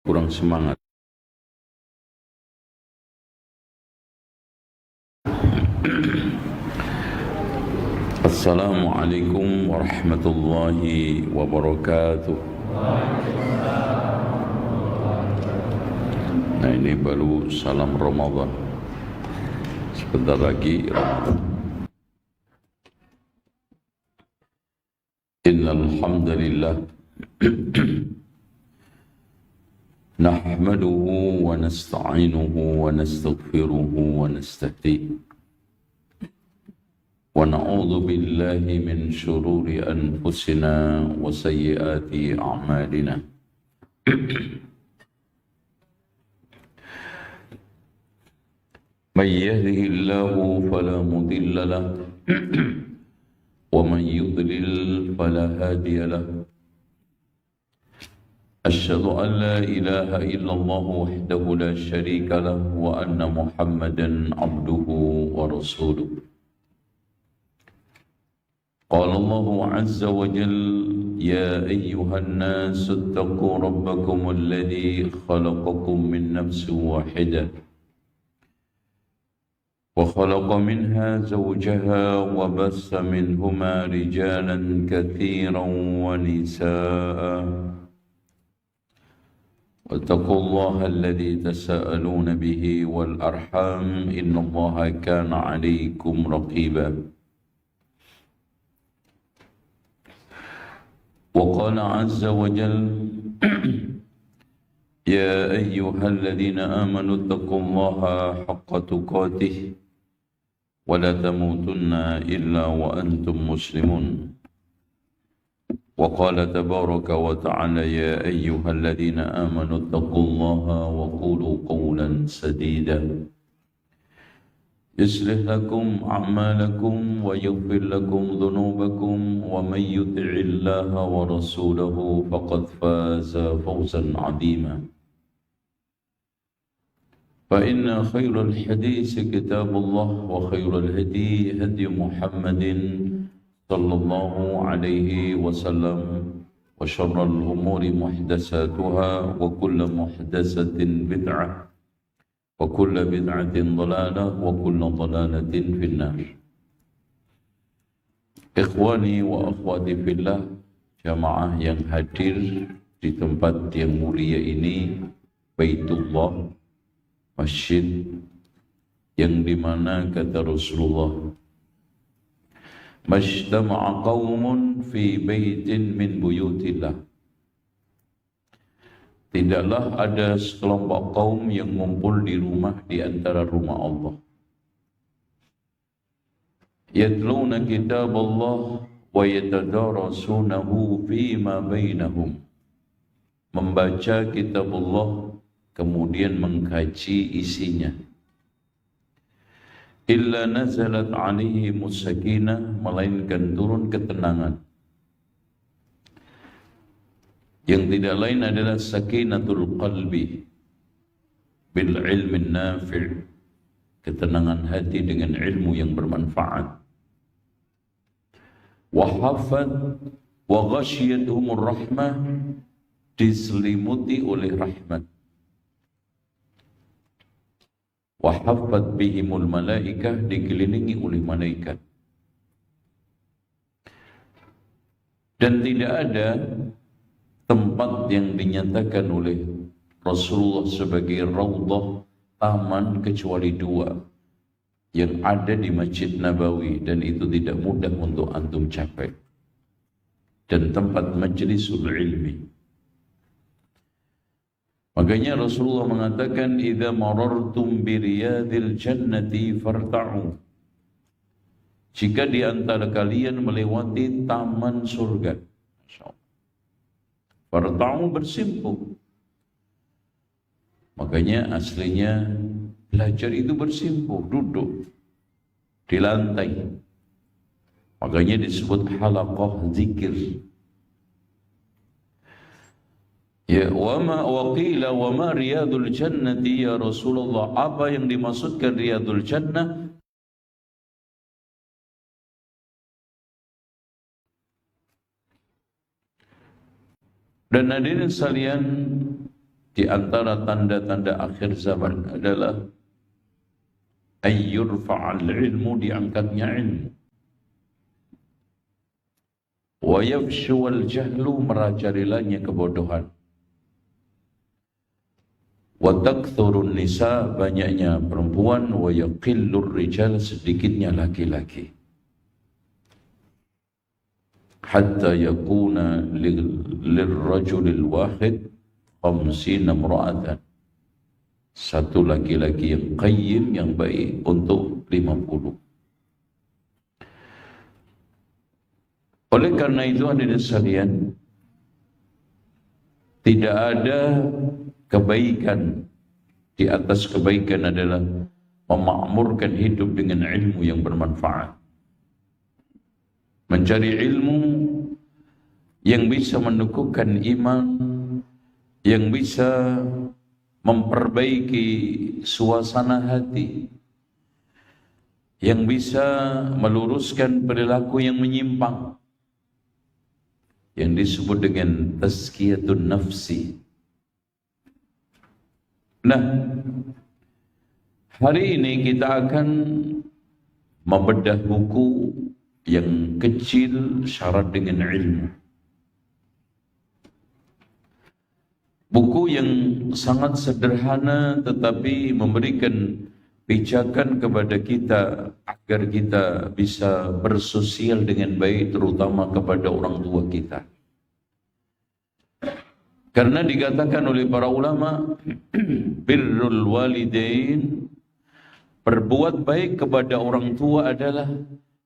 kurang semangat. Assalamualaikum warahmatullahi wabarakatuh. Nah, ini baru salam Ramadan. Sebentar lagi Ramadan. Innal hamdalillah nahmaduhu wa nasta'inuhu wa nastaghfiruhu wa nastahdihi wa na'udzu billahi min shururi anfusina wa sayyiati a'malina. Man yahdihillahu fala mudilla lahu wa man yudlil fala hadiya lahu. Asyhadu an la ilaha illallah wahdahu la syarika lahu wa anna Muhammadan abduhu wa rasuluh. قال الله عز وجل يا أيها الناس اتقوا ربكم الذي خلقكم من نفس واحدة وخلق منها زوجها وبث منهما رجالا كثيرا ونساء واتقوا الله الذي تساءلون به والأرحام إن الله كان عليكم رقيبا. وقال عز وجل يا أيها الذين آمنوا اتقوا الله حق تقاته ولا تموتن إلا وأنتم مسلمون. وقال تبارك وتعالى يا أيها الذين آمنوا اتقوا الله وقولوا قولا سديدا يصلح لكم أعمالكم ويغفر لكم ذنوبكم ومن يطع الله ورسوله فقد فاز فوزا عظيما. فإن خير الحديث كتاب الله وخير الهدي هدي محمد صلى الله عليه وسلم وشر الأمور محدثاتها وكل محدثة بدعة وكل بدعة ضلالة وكل ضلالة في النار. Ikhwani wa akhwati fillah, jamaah yang hadir di tempat yang mulia ini, Baitullah, masjid yang dimana kata Rasulullah, majtama'a qaumun fi baitin min buyutillah. Tidaklah ada sekelompok kaum yang ngumpul di rumah di antara rumah Allah. Yatluna kitab Allah wa yatadarasunahu fima bainahum. Membaca kitab Allah kemudian mengkaji isinya. Illa nazalat alaihimus sakinah, melainkan turun ketenangan. Yang tidak lain adalah sakinatul qalbi bil ilmin nafi', ketenangan hati dengan ilmu yang bermanfaat. Wa hafad wa ghasyiyatuhumur rahmah, diselimuti oleh rahmat. Wa hafad bihimul malaikah, dikelilingi oleh malaikat. Dan tidak ada tempat yang dinyatakan oleh Rasulullah sebagai raudhah, taman, kecuali dua yang ada di Masjid Nabawi, dan itu tidak mudah untuk antum capai, dan tempat majlisul ilmi. Makanya Rasulullah mengatakan idza marartum bi riyadil jannati farta'u, jika di antara kalian melewati taman surga, masyaallah, farta'u, bersimpuh. Makanya aslinya belajar itu bersimpuh, duduk di lantai. Makanya disebut halaqah zikir. Ya, wa qila wa ma riyadul jannati ya Rasulullah, apa yang dimaksudkan riyadul jannah? Dan hadirin sekalian, di antara tanda-tanda akhir zaman adalah ayyurfa'al ilmu, diangkatnya ilmu, wa yafshuwal jahlu, merajalilanya kebodohan, wa takthurun nisa, banyaknya perempuan, wa yaqillur rijal, sedikitnya laki-laki, hatta yakuna lirrajulil wahid khamsina imra'atan, satu laki-laki yang qayyim, yang baik untuk 50. Oleh karena itu hadirin sekalian, tidak ada kebaikan di atas kebaikan adalah memakmurkan hidup dengan ilmu yang bermanfaat. Mencari ilmu yang bisa menumbuhkan iman, yang bisa memperbaiki suasana hati, yang bisa meluruskan perilaku yang menyimpang, yang disebut dengan tazkiyatun nafsi. Nah, hari ini kita akan membedah buku yang kecil syarat dengan ilmu. Buku yang sangat sederhana tetapi memberikan pijakan kepada kita agar kita bisa bersosial dengan baik, terutama kepada orang tua kita. Karena dikatakan oleh para ulama, birrul walidain, berbuat baik kepada orang tua adalah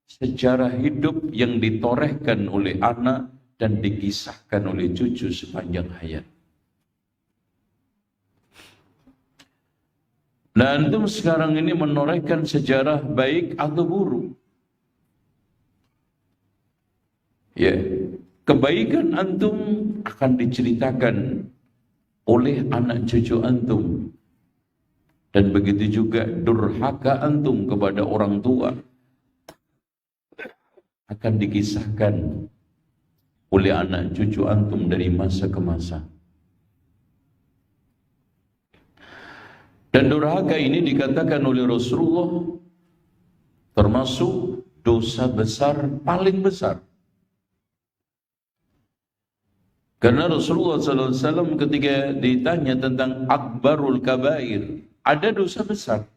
sejarah hidup yang ditorehkan oleh anak dan dikisahkan oleh cucu sepanjang hayat. Nah, antum sekarang ini menorehkan sejarah baik atau buruk? Ya, kebaikan antum akan diceritakan oleh anak cucu antum. Dan begitu juga durhaka antum kepada orang tua akan dikisahkan oleh anak cucu antum dari masa ke masa. Dan durhaka ini dikatakan oleh Rasulullah termasuk dosa besar paling besar. Karena Rasulullah SAW ketika ditanya tentang akbarul kabair, ada dosa besar.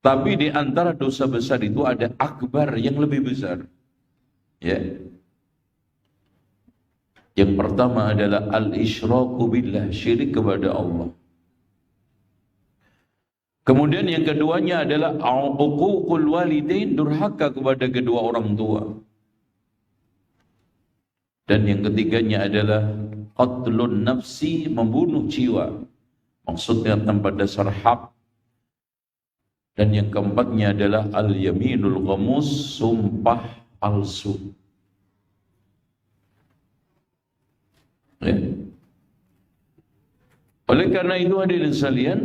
Tapi di antara dosa besar itu ada akbar yang lebih besar. Ya. Yang pertama adalah al-isyraku billah, syirik kepada Allah. Kemudian yang keduanya adalah uququl walidain, durhaka kepada kedua orang tua. Dan yang ketiganya adalah qatlun nafsi, membunuh jiwa. Maksudnya tanpa dasar hak. Dan yang keempatnya adalah al-yaminul ghamus, sumpah palsu. Ya. Oleh karena itu hadirin sekalian,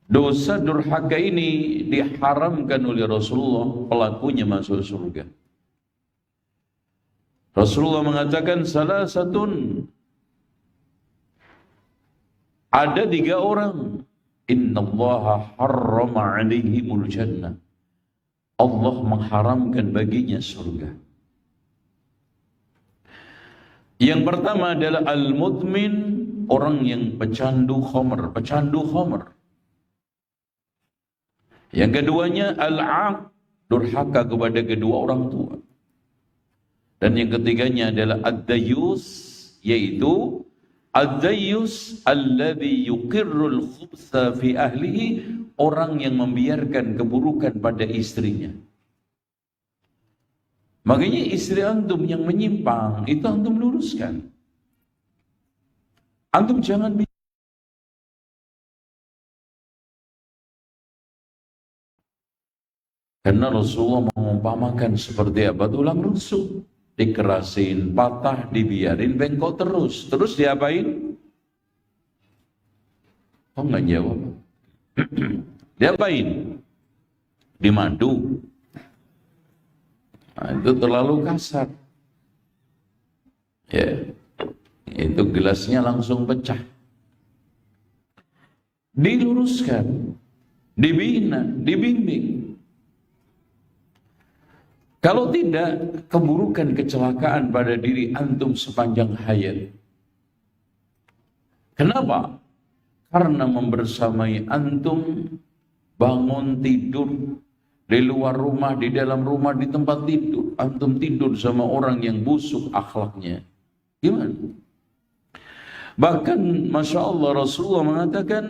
dosa durhaka ini diharamkan oleh Rasulullah, pelakunya masuk surga. Rasulullah mengatakan salah satun, ada 3 orang, innallaha harrama alaihimul jannah, Allah mengharamkan baginya surga. Yang pertama adalah al-mudmin, orang yang pecandu khamr, pecandu khamr. Yang keduanya al-aq, durhaka kepada kedua orang tua. Dan yang ketiganya adalah ad-dayyus, yaitu ad-dayyus alladhi yuqirrul khubtha fi ahlihi, orang yang membiarkan keburukan pada istrinya. Makanya istri antum yang menyimpang itu antum luruskan. Antum jangan karena Rasulullah mengumpamakan seperti apa? Tulang rusuk, dikerasin, patah, dibiarin bengkok terus. Terus diapain? Oh nggak jawab. Diapain? Dimadu. Nah, itu terlalu kasar. Ya, itu gelasnya langsung pecah. diluruskan, dibina, dibimbing. Kalau tidak, keburukan, kecelakaan pada diri antum sepanjang hayat. Kenapa? Karena membersamai antum bangun tidur di luar rumah, di dalam rumah, di tempat tidur. Antum tidur sama orang yang busuk akhlaknya. Gimana? Bahkan Masya Allah Rasulullah mengatakan,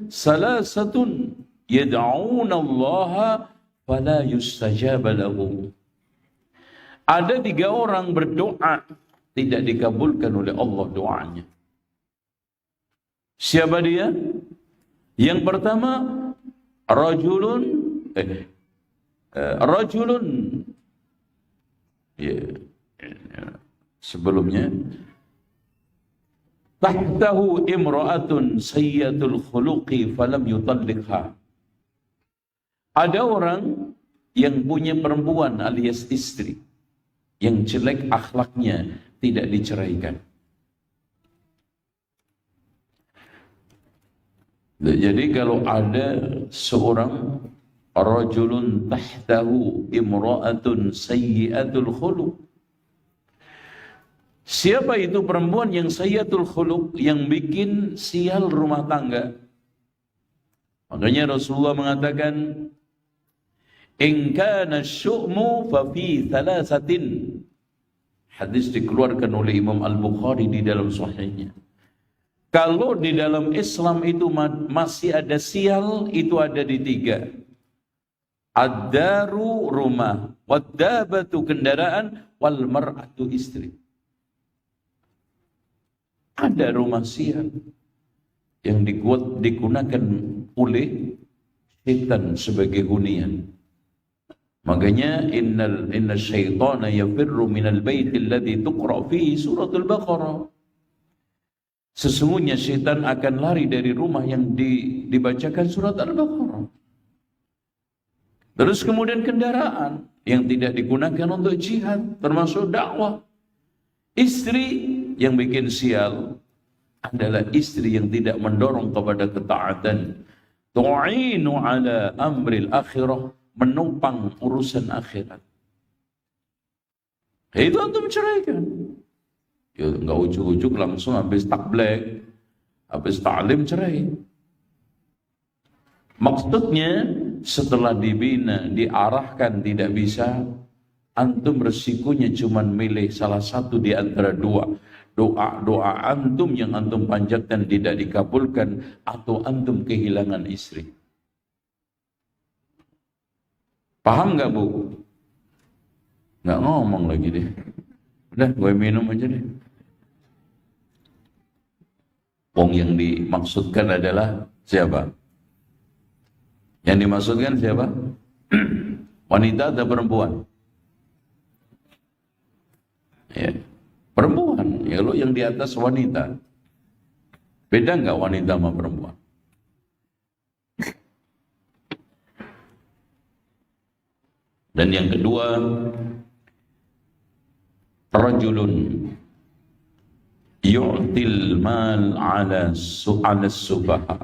salasatun yad'una Allah fala yustajaba lahum. Ada 3 orang berdoa, tidak dikabulkan oleh Allah doanya. Siapa dia? Yang pertama, rajulun sebelumnya, tahtahu imra'atun sayyatul khuluqi falam yutalliqha. Ada orang yang punya perempuan alias istri yang jelek akhlaknya, tidak diceraikan. Jadi kalau ada seorang rajulun tahtahu imra'atun sayyi'atul khuluq, siapa itu perempuan yang sayyi'atul khuluq, yang bikin sial rumah tangga? Makanya Rasulullah mengatakan, in kana syu'mu fa fi thalathatin. Hadis dikeluarkan oleh Imam Al-Bukhari di dalam sahihnya. Kalau di dalam Islam itu masih ada sial, itu ada di 3. Ad-daru rumah, wad-dabatu kendaraan, wal mar'atu istri. Ada rumah sial yang digunakan oleh setan sebagai hunian. Makanya inna syaitana yafirru minal baiti alladhi tuqra fihi suratul Baqarah. Sesungguhnya syaitan akan lari dari rumah yang dibacakan surat Al-Baqarah. Terus kemudian kendaraan yang tidak digunakan untuk jihad, termasuk dakwah. Istri yang bikin sial adalah istri yang tidak mendorong kepada ketaatan. Tu'inu ala amril akhirah, menumpang urusan akhirat. Itu antum ceraikan. Ya enggak ujuk-ujuk langsung habis takblek, habis taklim cerai. Maksudnya setelah dibina, diarahkan tidak bisa, antum resikonya cuma milih salah satu di antara 2. Doa antum yang antum panjatkan tidak dikabulkan, atau antum kehilangan istri. Paham nggak Bu? Nggak ngomong lagi deh. Udah, gue minum aja deh. Wong yang dimaksudkan adalah siapa? Yang dimaksudkan siapa? Wanita atau perempuan? Ya, perempuan. Ya lo yang di atas wanita. Beda nggak wanita sama perempuan? Dan yang kedua, rajulun yu'til mal ala subaha.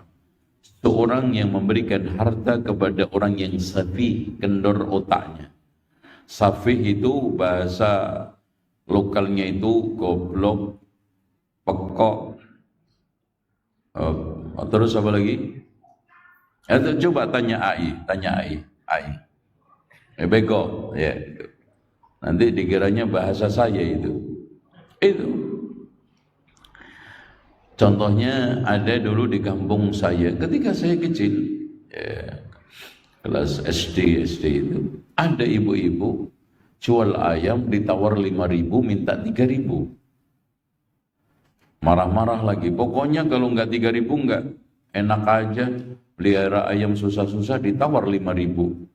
Seorang yang memberikan harta kepada orang yang safih, kendor otaknya. Safih itu bahasa lokalnya itu goblok, pekok, terus apa lagi? Coba tanya AI. Bego, ya. Nanti dikiranya bahasa saya itu. Contohnya ada dulu di kampung saya, ketika saya kecil, ya, kelas SD itu, ada ibu-ibu jual ayam ditawar 5.000, minta 3.000. Marah-marah lagi, pokoknya kalau nggak 3.000 nggak, enak aja, pelihara ayam susah-susah ditawar 5.000.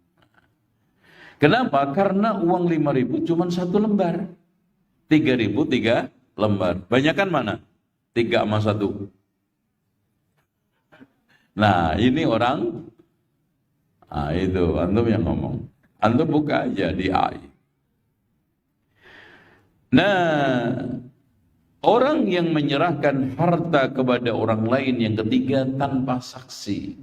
Kenapa? Karena uang 5.000 cuma 1 lembar. 3.000 3 lembar. Banyakan mana? 3 sama 1. Nah, ini orang, itu antum yang ngomong. Antum buka aja di AI. Nah, Orang yang menyerahkan harta kepada orang lain yang ketiga tanpa saksi.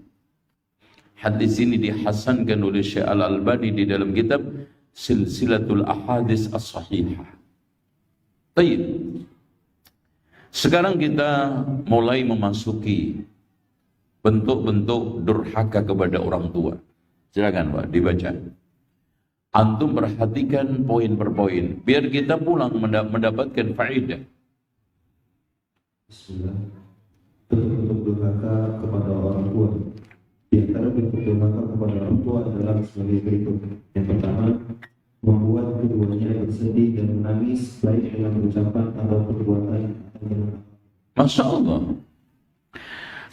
Hadis ini dihasankan oleh Syekh Al-Albani di dalam kitab Silsilatul Ahadits As-Sahihah. Baik. Sekarang kita mulai memasuki bentuk-bentuk durhaka kepada orang tua. Silakan Pak, dibaca. Antum perhatikan poin per poin, biar kita pulang mendapatkan faedah. Bismillah. Bentuk-bentuk durhaka kepada orang tua. Di antara bentuk durhaka kepada orang tua adalah sebagai berikut. Yang pertama, membuat keduanya bersedih dan menangis baik dengan ucapan atau perbuatan. Masya Allah.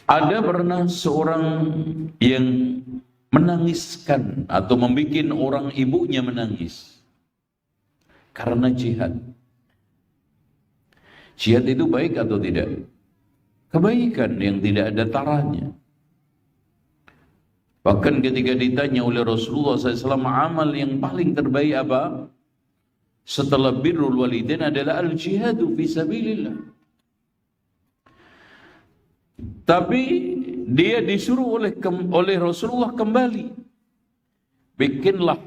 Ada pernah seorang yang menangiskan atau membuat orang ibunya menangis karena jihad. Jihad itu baik atau tidak? Kebaikan yang tidak ada taranya. Bahkan ketika ditanya oleh Rasulullah SAW, amal yang paling terbaik apa? Setelah birrul walidain adalah al-jihadu fi sabilillah. Tapi dia disuruh oleh Rasulullah kembali. Bikinlah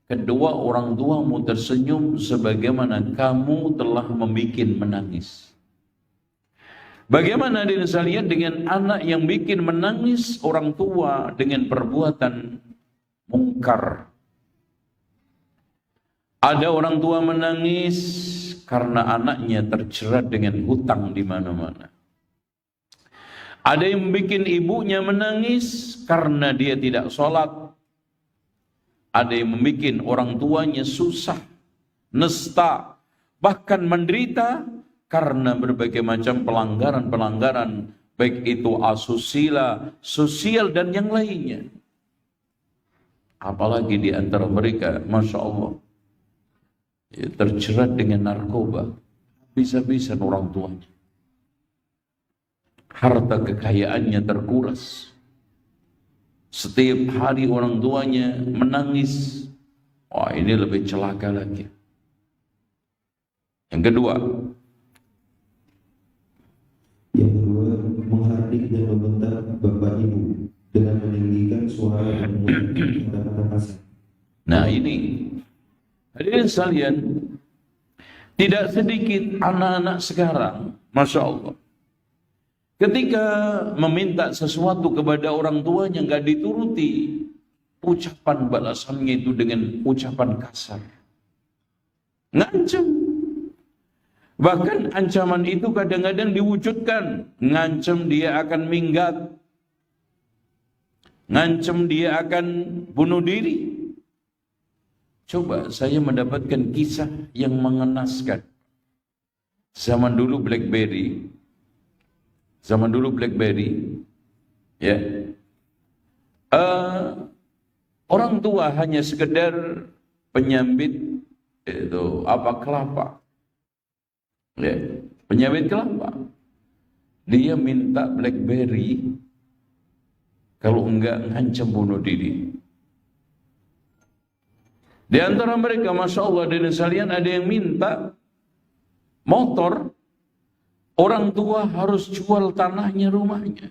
kedua orang tuamu tersenyum sebagaimana kamu telah membuat menangis. Bagaimana sekalian dengan anak yang bikin menangis orang tua dengan perbuatan mungkar? Ada orang tua menangis karena anaknya terjerat dengan hutang di mana-mana. Ada yang bikin ibunya menangis karena dia tidak sholat. Ada yang membuat orang tuanya susah, nesta, bahkan menderita karena berbagai macam pelanggaran-pelanggaran, baik itu asusila, sosial dan yang lainnya. Apalagi di antara mereka, Masya Allah, ya, terjerat dengan narkoba, bisa-bisa orang tuanya. Harta kekayaannya terkuras. Setiap hari orang tuanya menangis. Wah, ini lebih celaka lagi. Yang kedua, menghardik dan membentak bapak ibu dengan meninggikan suara dan menggunakan kata-kata kasar. Nah ini, hadirin sekalian, tidak sedikit anak-anak sekarang, Masya Allah, ketika meminta sesuatu kepada orang tuanya nggak dituruti, ucapan balasannya itu dengan ucapan kasar, ngancam. Bahkan ancaman itu kadang-kadang diwujudkan, ngancam dia akan minggat, ngancam dia akan bunuh diri. Coba saya mendapatkan kisah yang mengenaskan. Zaman dulu BlackBerry, ya, orang tua hanya sekedar penyambit itu kelapa, ya, penyambit kelapa. Dia minta BlackBerry, kalau enggak ngancam bunuh diri. Di antara mereka, Masya Allah, dan sekalian, ada yang minta motor. Orang tua harus jual tanahnya, rumahnya.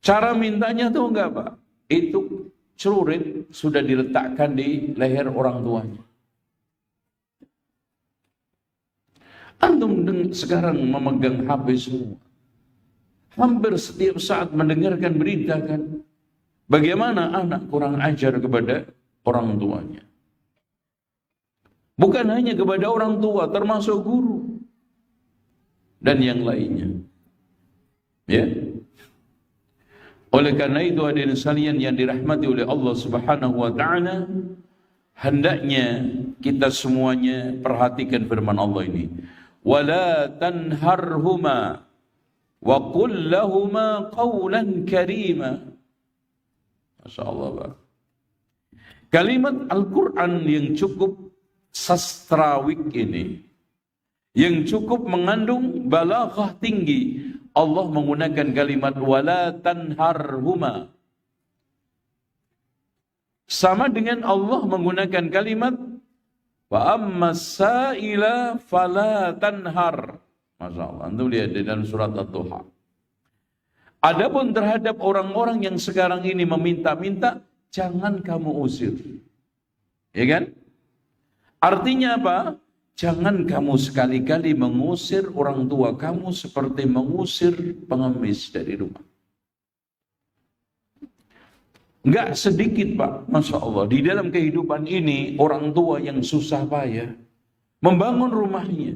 Cara mintanya tuh enggak, Pak? Itu celurit sudah diletakkan di leher orang tuanya. Antum sekarang memegang HP semua. Hampir setiap saat mendengarkan berita kan. Bagaimana anak kurang ajar kepada orang tuanya. Bukan hanya kepada orang tua, termasuk guru dan yang lainnya. Ya. Oleh karena itu, hadirin sekalian yang dirahmati oleh Allah Subhanahu wa taala, hendaknya kita semuanya perhatikan firman Allah ini. Wala tanharhuma wa qul lahuma qawlan karima. Masyaallah, Pak. Kalimat Al-Quran yang cukup sastrawik ini, yang cukup mengandung balaghah tinggi, Allah menggunakan kalimat wala tanharhuma. Sama dengan Allah menggunakan kalimat Wa ammas sa'ila fala tanhar. Masya Allah, antum lihat di dalam surat At-Duha. Adapun terhadap orang-orang yang sekarang ini meminta-minta, jangan kamu usir. Ya kan? Artinya apa? Jangan kamu sekali-kali mengusir orang tua kamu seperti mengusir pengemis dari rumah. Enggak sedikit Pak, Masya Allah. Di dalam kehidupan ini, orang tua yang susah payah membangun rumahnya.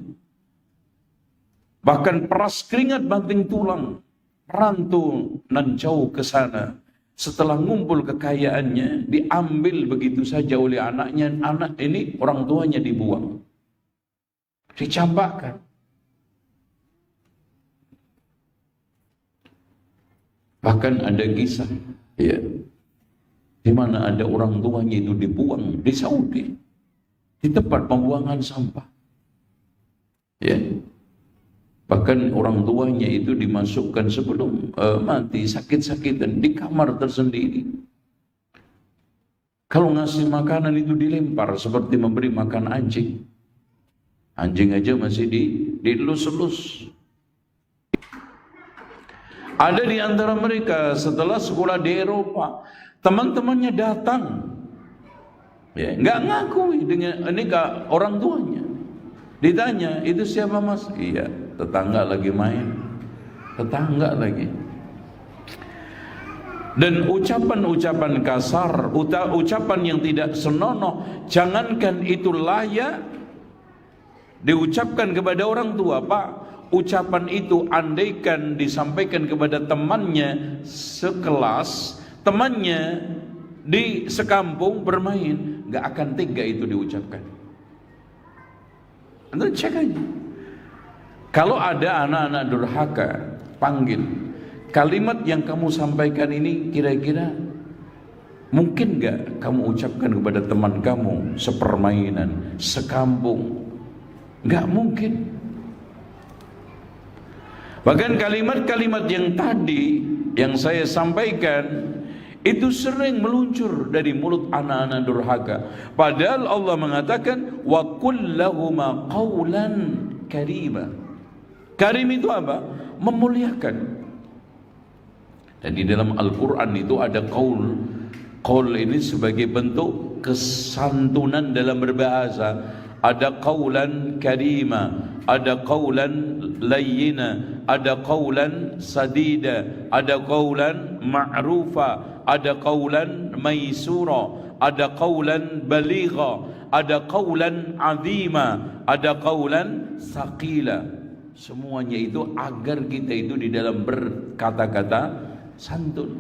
Bahkan peras keringat banting tulang, rantau nan jauh ke sana. Setelah ngumpul kekayaannya, diambil begitu saja oleh anaknya. Anak ini orang tuanya dibuang. Dicampakkan. Bahkan ada kisah, ya, di mana ada orang tuanya itu dibuang di Saudi, di tempat pembuangan sampah. Ya. Bahkan orang tuanya itu dimasukkan sebelum mati sakit-sakitan di kamar tersendiri. Kalau ngasih makanan itu dilempar seperti memberi makan anjing. Anjing aja masih dilus-lus. Ada di antara mereka setelah sekolah di Eropa, teman-temannya datang, ya, nggak ngakui dengan ini orang tuanya. Ditanya, itu siapa mas? Iya, tetangga lagi main. Tetangga lagi. Dan ucapan-ucapan kasar, ucapan yang tidak senonoh, jangankan itu layak diucapkan kepada orang tua, Pak. Ucapan itu andaikan disampaikan kepada temannya sekelas, temannya di sekampung bermain, nggak akan tega itu diucapkan. Anda cek aja. Kalau ada anak-anak durhaka, panggil. Kalimat yang kamu sampaikan ini kira-kira mungkin nggak kamu ucapkan kepada teman kamu sepermainan, sekampung? Nggak mungkin. Bahkan kalimat-kalimat yang tadi yang saya sampaikan itu sering meluncur dari mulut anak-anak durhaka. Padahal Allah mengatakan wa qul lahuma qawlan karima. Karim itu apa? Memuliakan. Dan di dalam Al-Quran itu ada qaul. Qaul ini sebagai bentuk kesantunan dalam berbahasa. Ada qawlan karima, ada qawlan layyina, ada qawlan sadida, ada qawlan ma'rufa, ada qawlan maisura, ada qawlan baligha, ada qawlan azima, ada qawlan saqila. Semuanya itu agar kita itu di dalam berkata-kata santun.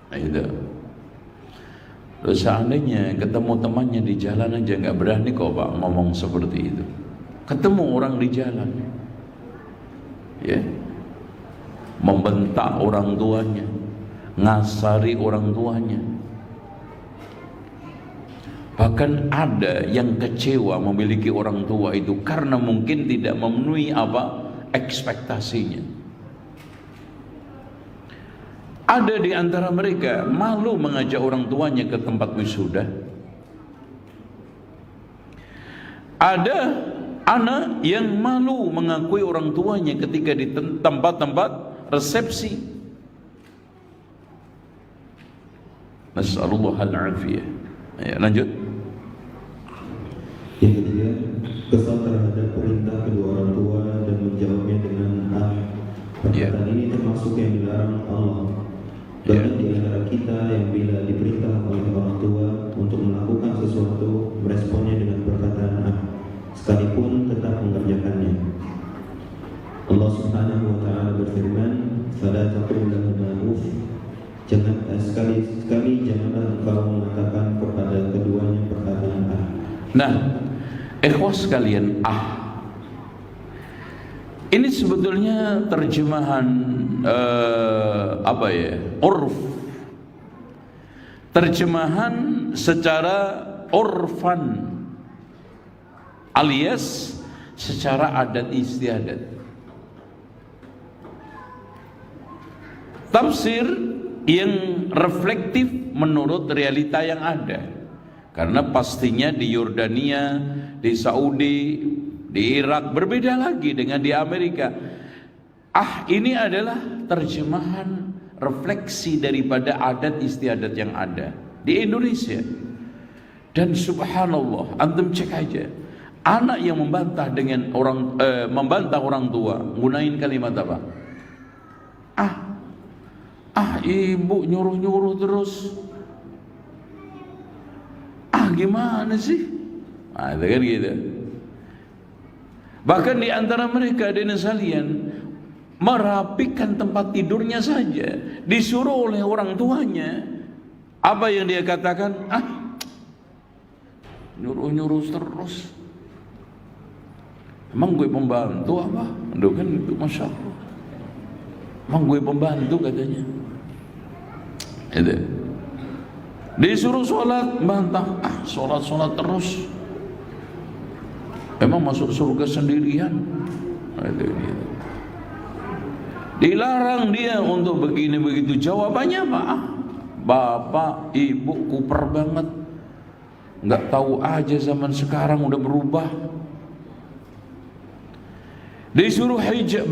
Nah itu. Terus seandainya ketemu temannya di jalan aja nggak berani kok Pak ngomong seperti itu. Ketemu orang di jalan, ya, membentak orang tuanya, ngasari orang tuanya. Bahkan ada yang kecewa memiliki orang tua itu karena mungkin tidak memenuhi apa ekspektasinya. Ada di antara mereka malu mengajak orang tuanya ke tempat wisuda. Ada anak yang malu mengakui orang tuanya ketika di tempat-tempat resepsi. Nas'alullah al-afiyah. Ya, lanjut. Yang ketiga, kesal terhadap perintah kedua orang tua dan menjawabnya dengan perkataan ini termasuk yang dilarang Allah. Banyak di antara kita yang bila diperintah oleh orang tua untuk melakukan sesuatu, meresponnya dengan perkataan sekalipun tetap mengerjakannya. Allah Subhanahu wa taala berfirman, "Fala taqul lahuma uff." Jangan sekali-sekali janganlah engkau mengatakan kepada keduanya perkataan Nah, ikhwas sekalian, ini sebetulnya terjemahan urf. Terjemahan secara urfan alias secara adat istiadat. Tafsir yang reflektif menurut realita yang ada. Karena pastinya di Yordania, di Saudi, di Irak berbeda lagi dengan di Amerika. Ini adalah terjemahan refleksi daripada adat istiadat yang ada di Indonesia. Dan subhanallah, antum cek aja, anak yang membantah dengan membantah orang tua, gunain kalimat apa? Ibu nyuruh-nyuruh terus. Gimana sih? Itu kan gitu. Bahkan di antara mereka ada yang sekalian merapikan tempat tidurnya saja disuruh oleh orang tuanya. Apa yang dia katakan? Nyuruh-nyuruh terus. Emang gue pembantu apa? Aduh kan itu Masya Allah. Emang gue pembantu katanya. Itu. Disuruh sholat, bantah. Sholat terus. Emang masuk surga sendirian. Itu. Dilarang dia untuk begini begitu. Jawabannya apa? Bapak, ibu kuper banget. Nggak tahu aja zaman sekarang udah berubah. Disuruh hijab,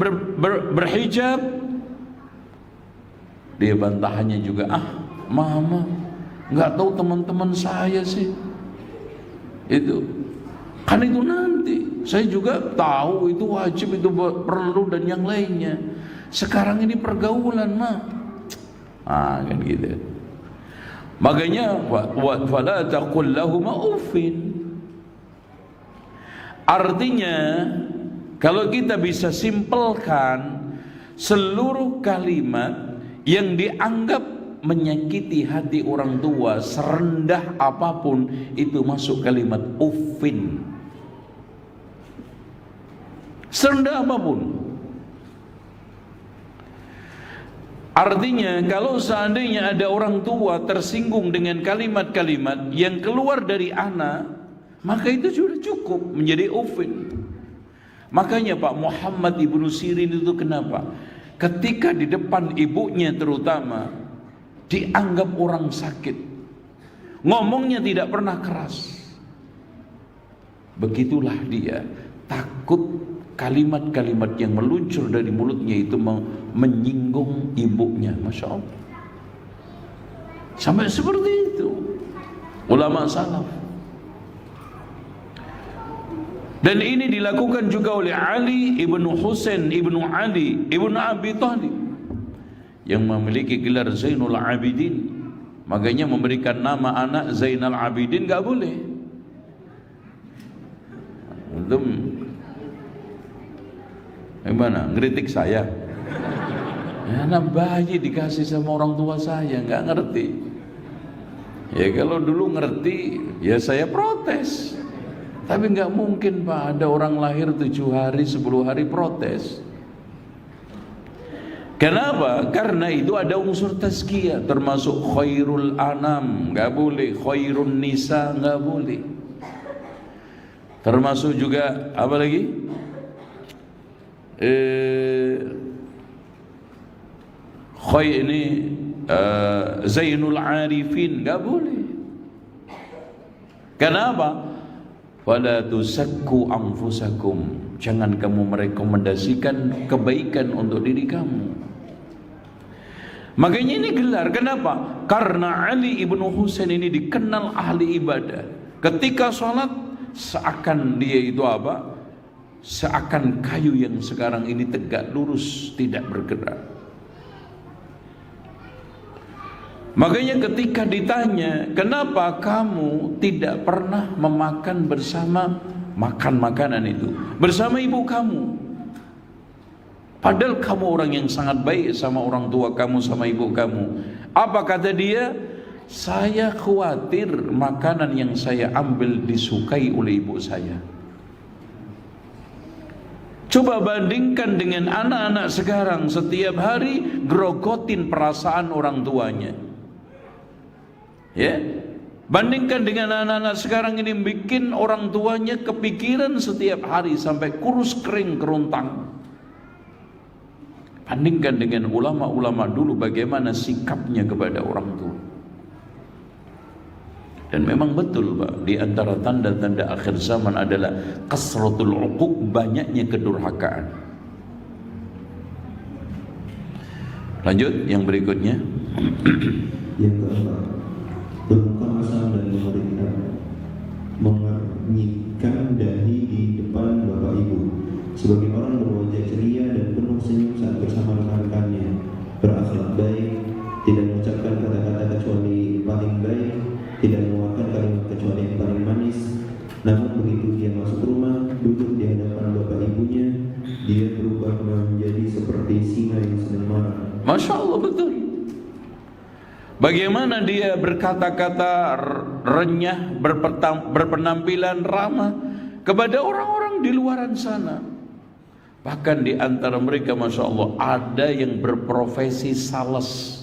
berhijab, dia bantahannya juga, mama, nggak tahu teman-teman saya sih. Itu kan itu nanti. Saya juga tahu itu wajib, itu perlu dan yang lainnya. Sekarang ini pergaulan kan gitu. Makanya wala taqul lahum uffin. Artinya kalau kita bisa simpelkan seluruh kalimat yang dianggap menyakiti hati orang tua serendah apapun itu masuk kalimat uffin. Serendah apapun. Artinya kalau seandainya ada orang tua tersinggung dengan kalimat-kalimat yang keluar dari anak, maka itu sudah cukup menjadi uffin. Makanya Pak Muhammad Ibnu Sirin itu kenapa? Ketika di depan ibunya terutama dianggap orang sakit, ngomongnya tidak pernah keras. Begitulah dia, takut kalimat-kalimat yang meluncur dari mulutnya itu menyinggung ibunya. Masya Allah. Sampai seperti itu ulama salaf. Dan ini dilakukan juga oleh Ali ibnu Husain ibnu Ali ibnu Abi Thalib yang memiliki gelar Zainul Abidin. Makanya memberikan nama anak Zainal Abidin gak boleh. Untuk gimana? Ngeritik saya? Anak bayi dikasih sama orang tua saya, nggak ngerti. Ya kalau dulu ngerti, ya saya protes. Tapi nggak mungkin Pak, ada orang lahir 7 hari, 10 hari protes. Kenapa? Karena itu ada unsur tazkiyah, termasuk khairul anam, nggak boleh. Khairun nisa, nggak boleh. Termasuk juga apa lagi? Zainul Arifin, nggak boleh. Kenapa? Wala tusakku anfusakum, jangan kamu merekomendasikan kebaikan untuk diri kamu. Makanya ini gelar, kenapa? Karena Ali ibnu Husain ini dikenal ahli ibadah. Ketika sholat seakan dia itu apa? Seakan kayu yang sekarang ini tegak lurus, tidak bergerak. Makanya ketika ditanya, kenapa kamu tidak pernah memakan bersama, makan makanan itu bersama ibu kamu? Padahal kamu orang yang sangat baik sama orang tua kamu, sama ibu kamu. Apa kata dia? Saya khawatir makanan yang saya ambil disukai oleh ibu saya. Coba bandingkan dengan anak-anak sekarang, setiap hari grogotin perasaan orang tuanya. Ya, bandingkan dengan anak-anak sekarang ini, bikin orang tuanya kepikiran setiap hari sampai kurus kering kerontang. Bandingkan dengan ulama-ulama dulu bagaimana sikapnya kepada orang tua. Dan memang betul Pak, di antara tanda-tanda akhir zaman adalah kasratul uquq, banyaknya kedurhakaan. Lanjut yang berikutnya. Yang keempat, bermuka masam dan memerintah, mengenyitkan dahi di depan bapak ibu, sebagai orang berwajah ceria dan penuh senyum saat bersama rekan-rekannya, berakhlak baik, tidak mengucapkan kata-kata kecuali paling baik, tidak mengeluarkan kalimat kecuali yang paling manis. Namun begitu dia masuk rumah, duduk di hadapan bapak ibunya, dia berubah menjadi seperti singa yang sedang marah. Masya Allah, betul. Bagaimana dia berkata-kata renyah, berpenampilan ramah kepada orang-orang di luaran sana. Bahkan di antara mereka Masya Allah ada yang berprofesi sales.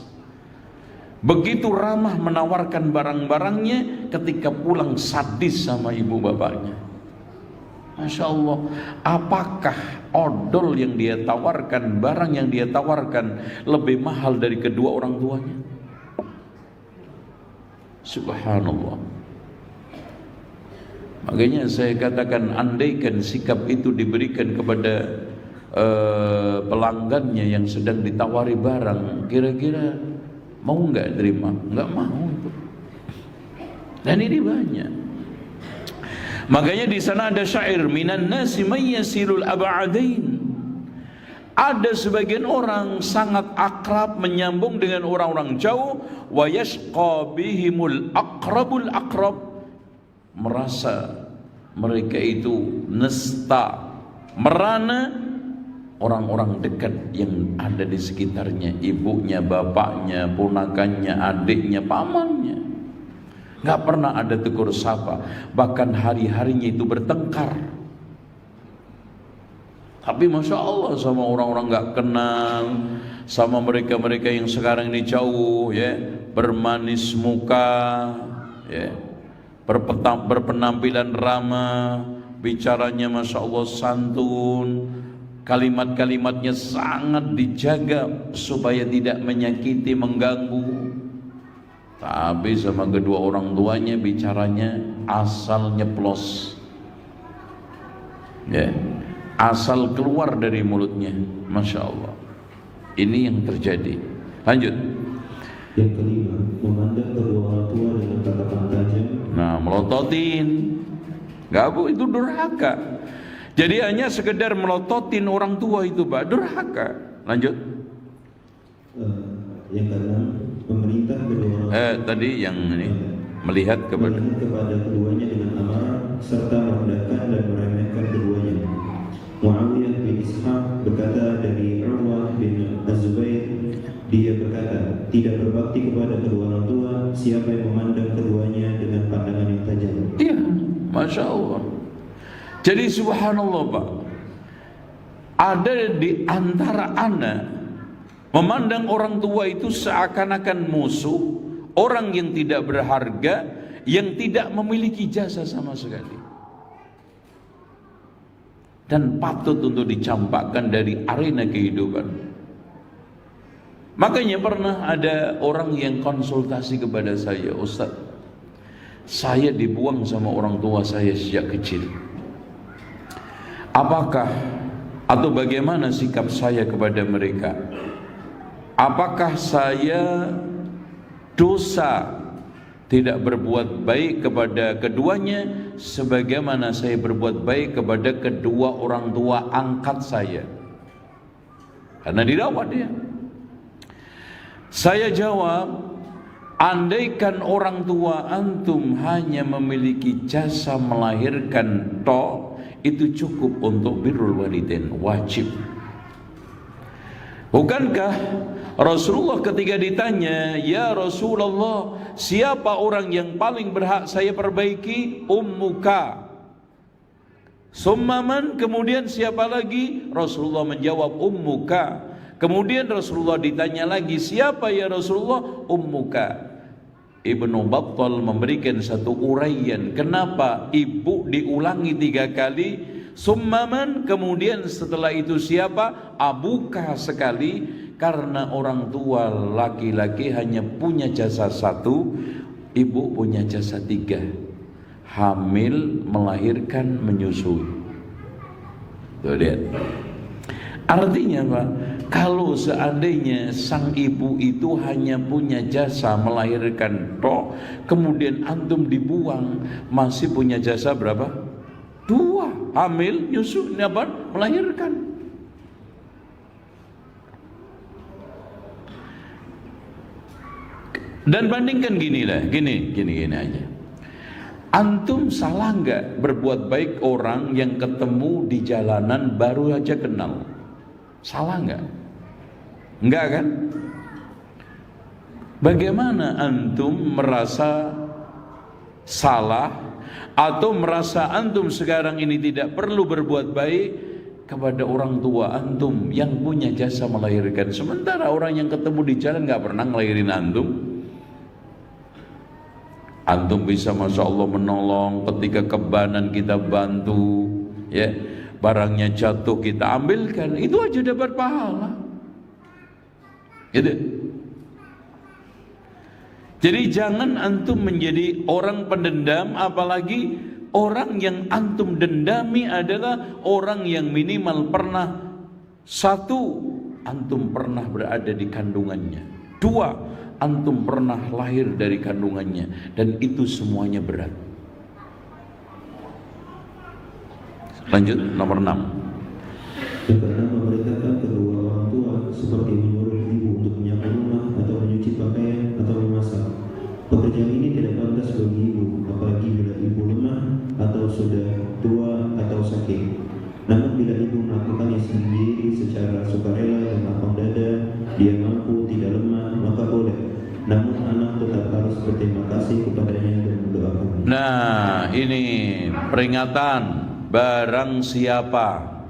Begitu ramah menawarkan barang-barangnya, ketika pulang sadis sama ibu bapaknya. Masya Allah, apakah odol yang dia tawarkan, barang yang dia tawarkan lebih mahal dari kedua orang tuanya? Subhanallah. Makanya saya katakan, andaikan sikap itu diberikan kepada pelanggannya yang sedang ditawari barang, kira-kira mau nggak terima? Nggak mau itu. Dan ini banyak. Makanya di sana ada syair, minan nasi may yasilul ab'adain. Ada sebagian orang sangat akrab, menyambung dengan orang-orang jauh, wa yashqa bihimul aqrabul aqrab. Merasa mereka itu nesta, merana orang-orang dekat yang ada di sekitarnya, ibunya, bapaknya, ponakannya, adiknya, pamannya. Gak pernah ada tegur sapa, bahkan hari-harinya itu bertengkar. Tapi Masya Allah sama orang-orang gak kenal, sama mereka-mereka yang sekarang ini jauh, ya, bermanis muka, ya, berpenampilan ramah, bicaranya Masya Allah santun, kalimat-kalimatnya sangat dijaga supaya tidak menyakiti, mengganggu. Tapi sama kedua orang tuanya bicaranya asal nyeplos, ya, asal keluar dari mulutnya. Masya Allah, ini yang terjadi. Lanjut. Yang kelima, memandang kedua orang tua dengan tatapan tajam. Nah, melototin, nggak bu, itu durhaka. Jadi hanya sekedar melototin orang tua itu, Pak, durhaka. Lanjut. Yang keenam, memerintah kedua orang tua. Tadi yang ini melihat kepada keduanya dengan amarah serta merendahkan dan meremehkan keduanya. Muawiyah bin Ishaq berkata dari Urwah bin Az-Zubair, dia berkata, tidak berbakti kepada kedua orang tua siapa yang memandang keduanya dengan pandangan yang tajam. Iya, Masya Allah. Jadi subhanallah Pak, ada di antara anak memandang orang tua itu seakan-akan musuh, orang yang tidak berharga, yang tidak memiliki jasa sama sekali, dan patut untuk dicampakkan dari arena kehidupan. Makanya pernah ada orang yang konsultasi kepada saya, Ustaz, saya dibuang sama orang tua saya sejak kecil. Apakah atau bagaimana sikap saya kepada mereka? Apakah saya dosa tidak berbuat baik kepada keduanya sebagaimana saya berbuat baik kepada kedua orang tua angkat saya? Karena dirawat dia. Saya jawab, andaikan orang tua antum hanya memiliki jasa melahirkan toh, itu cukup untuk birrul walidain, wajib. Bukankah Rasulullah ketika ditanya, ya Rasulullah, siapa orang yang paling berhak saya perbaiki? Ummuka. Summaman, kemudian siapa lagi? Rasulullah menjawab ummuka. Kemudian Rasulullah ditanya lagi, siapa ya Rasulullah? Ummuka. Ibnu Battal memberikan satu uraian kenapa ibu diulangi 3 kali, summaman, kemudian setelah itu siapa? Abuka sekali, karena orang tua laki-laki hanya punya jasa satu, ibu punya jasa 3: hamil, melahirkan, menyusui. Tuh lihat. Artinya Pak, kalau seandainya sang ibu itu hanya punya jasa melahirkan toh, kemudian antum dibuang, masih punya jasa berapa? 2, hamil, nyusu, melahirkan. Dan bandingkan gini aja. Antum salah nggak berbuat baik orang yang ketemu di jalanan baru aja kenal? Salah nggak? Enggak kan? Bagaimana antum merasa salah atau merasa antum sekarang ini tidak perlu berbuat baik kepada orang tua antum yang punya jasa melahirkan, sementara orang yang ketemu di jalan nggak pernah ngelahirin antum? Antum bisa Masya Allah menolong, ketika kebanan kita bantu, ya, barangnya jatuh kita ambilkan, itu aja dapat pahala. Gitu. Jadi jangan antum menjadi orang pendendam, apalagi orang yang antum dendami adalah orang yang minimal pernah, 1, antum pernah berada di kandungannya, 2, antum pernah lahir dari kandungannya, dan itu semuanya berat. Lanjut nomor 6. Karena memerintahkan kedua orang tua seperti menyuruh ibu untuk menyapu rumah atau menyuci pakaian atau memasak. Pekerjaan ini tidak pantas bagi ibu, apalagi bila ibu lemah atau sudah tua atau sakit. Namun bila ibu melakukannya sendiri secara sukarela dan lapang dada, dia mampu, tidak lemah, maka boleh. Namun anak tetap harus berterima kasih kepadanya dan mendoakan. Nah, ini peringatan, barang siapa,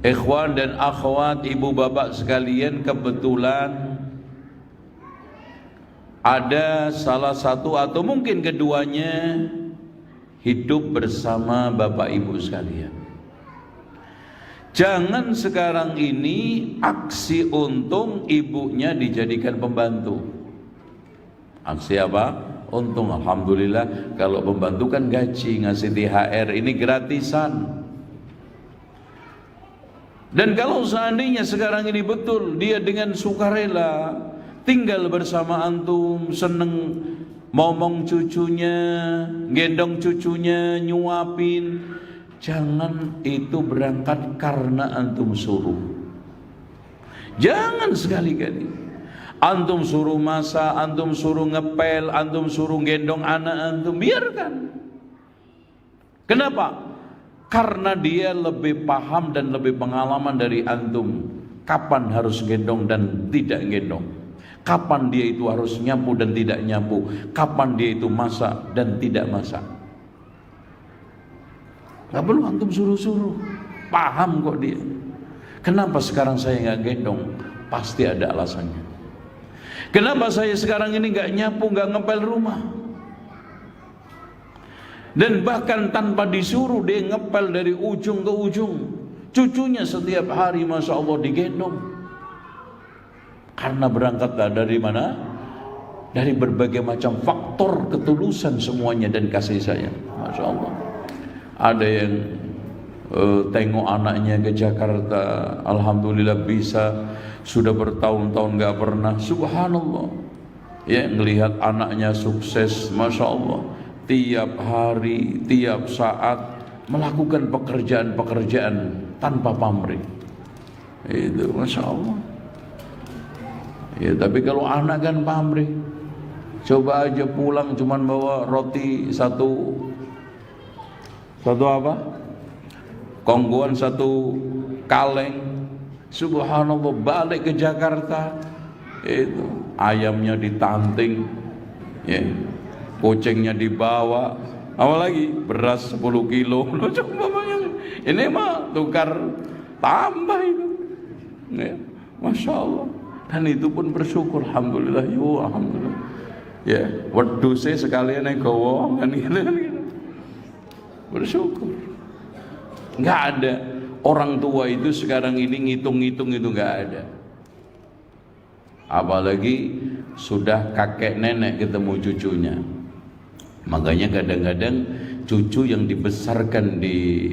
ikhwan dan akhwat, ibu bapak sekalian, kebetulan ada salah satu atau mungkin keduanya hidup bersama bapak ibu sekalian, jangan sekarang ini aksi untung ibunya dijadikan pembantu. Aksi apa? Untung. Alhamdulillah, kalau pembantu kan gaji, ngasih THR, ini gratisan. Dan kalau seandainya sekarang ini betul dia dengan sukarela tinggal bersama antum, seneng ngomong cucunya, gendong cucunya, nyuapin, jangan itu berangkat karena antum suruh. Jangan sekali-kali antum suruh masak, antum suruh ngepel, antum suruh gendong anak antum, biarkan. Kenapa? Karena dia lebih paham dan lebih pengalaman dari antum, kapan harus gendong dan tidak gendong, kapan dia itu harus nyapu dan tidak nyapu, kapan dia itu masak dan tidak masak. Gak perlu antum suruh-suruh, paham kok dia. Kenapa sekarang saya gak gendong? Pasti ada alasannya. Kenapa saya sekarang ini gak nyapu, gak ngepel rumah? Dan bahkan tanpa disuruh dia ngepel dari ujung ke ujung. Cucunya setiap hari Masya Allah digendong. Karena berangkat dari mana? Dari berbagai macam faktor ketulusan semuanya dan kasih sayang. Masya Allah. Ada yang tengok anaknya ke Jakarta, alhamdulillah bisa, sudah bertahun-tahun gak pernah, subhanallah, ya, ngelihat anaknya sukses, Masya Allah, tiap hari, tiap saat melakukan pekerjaan-pekerjaan tanpa pamrih, itu Masya Allah. Ya, tapi kalau anak kan pamrih, coba aja pulang cuman bawa roti satu apa? Kongguan 1 kaleng, subhanallah, balik ke Jakarta, itu ayamnya ditanting, ya, kucingnya dibawa, apalagi beras 10 kilo. Coba bayangin, ini mah tukar tambah itu, ya, Masya Allah. Dan itu pun bersyukur, alhamdulillah, yo alhamdulillah, ya, wedhuse sekalian yang gowo kan gitu, bersyukur. Nggak ada orang tua itu sekarang ini ngitung-ngitung, itu nggak ada. Apalagi sudah kakek nenek ketemu cucunya. Makanya kadang-kadang cucu yang dibesarkan di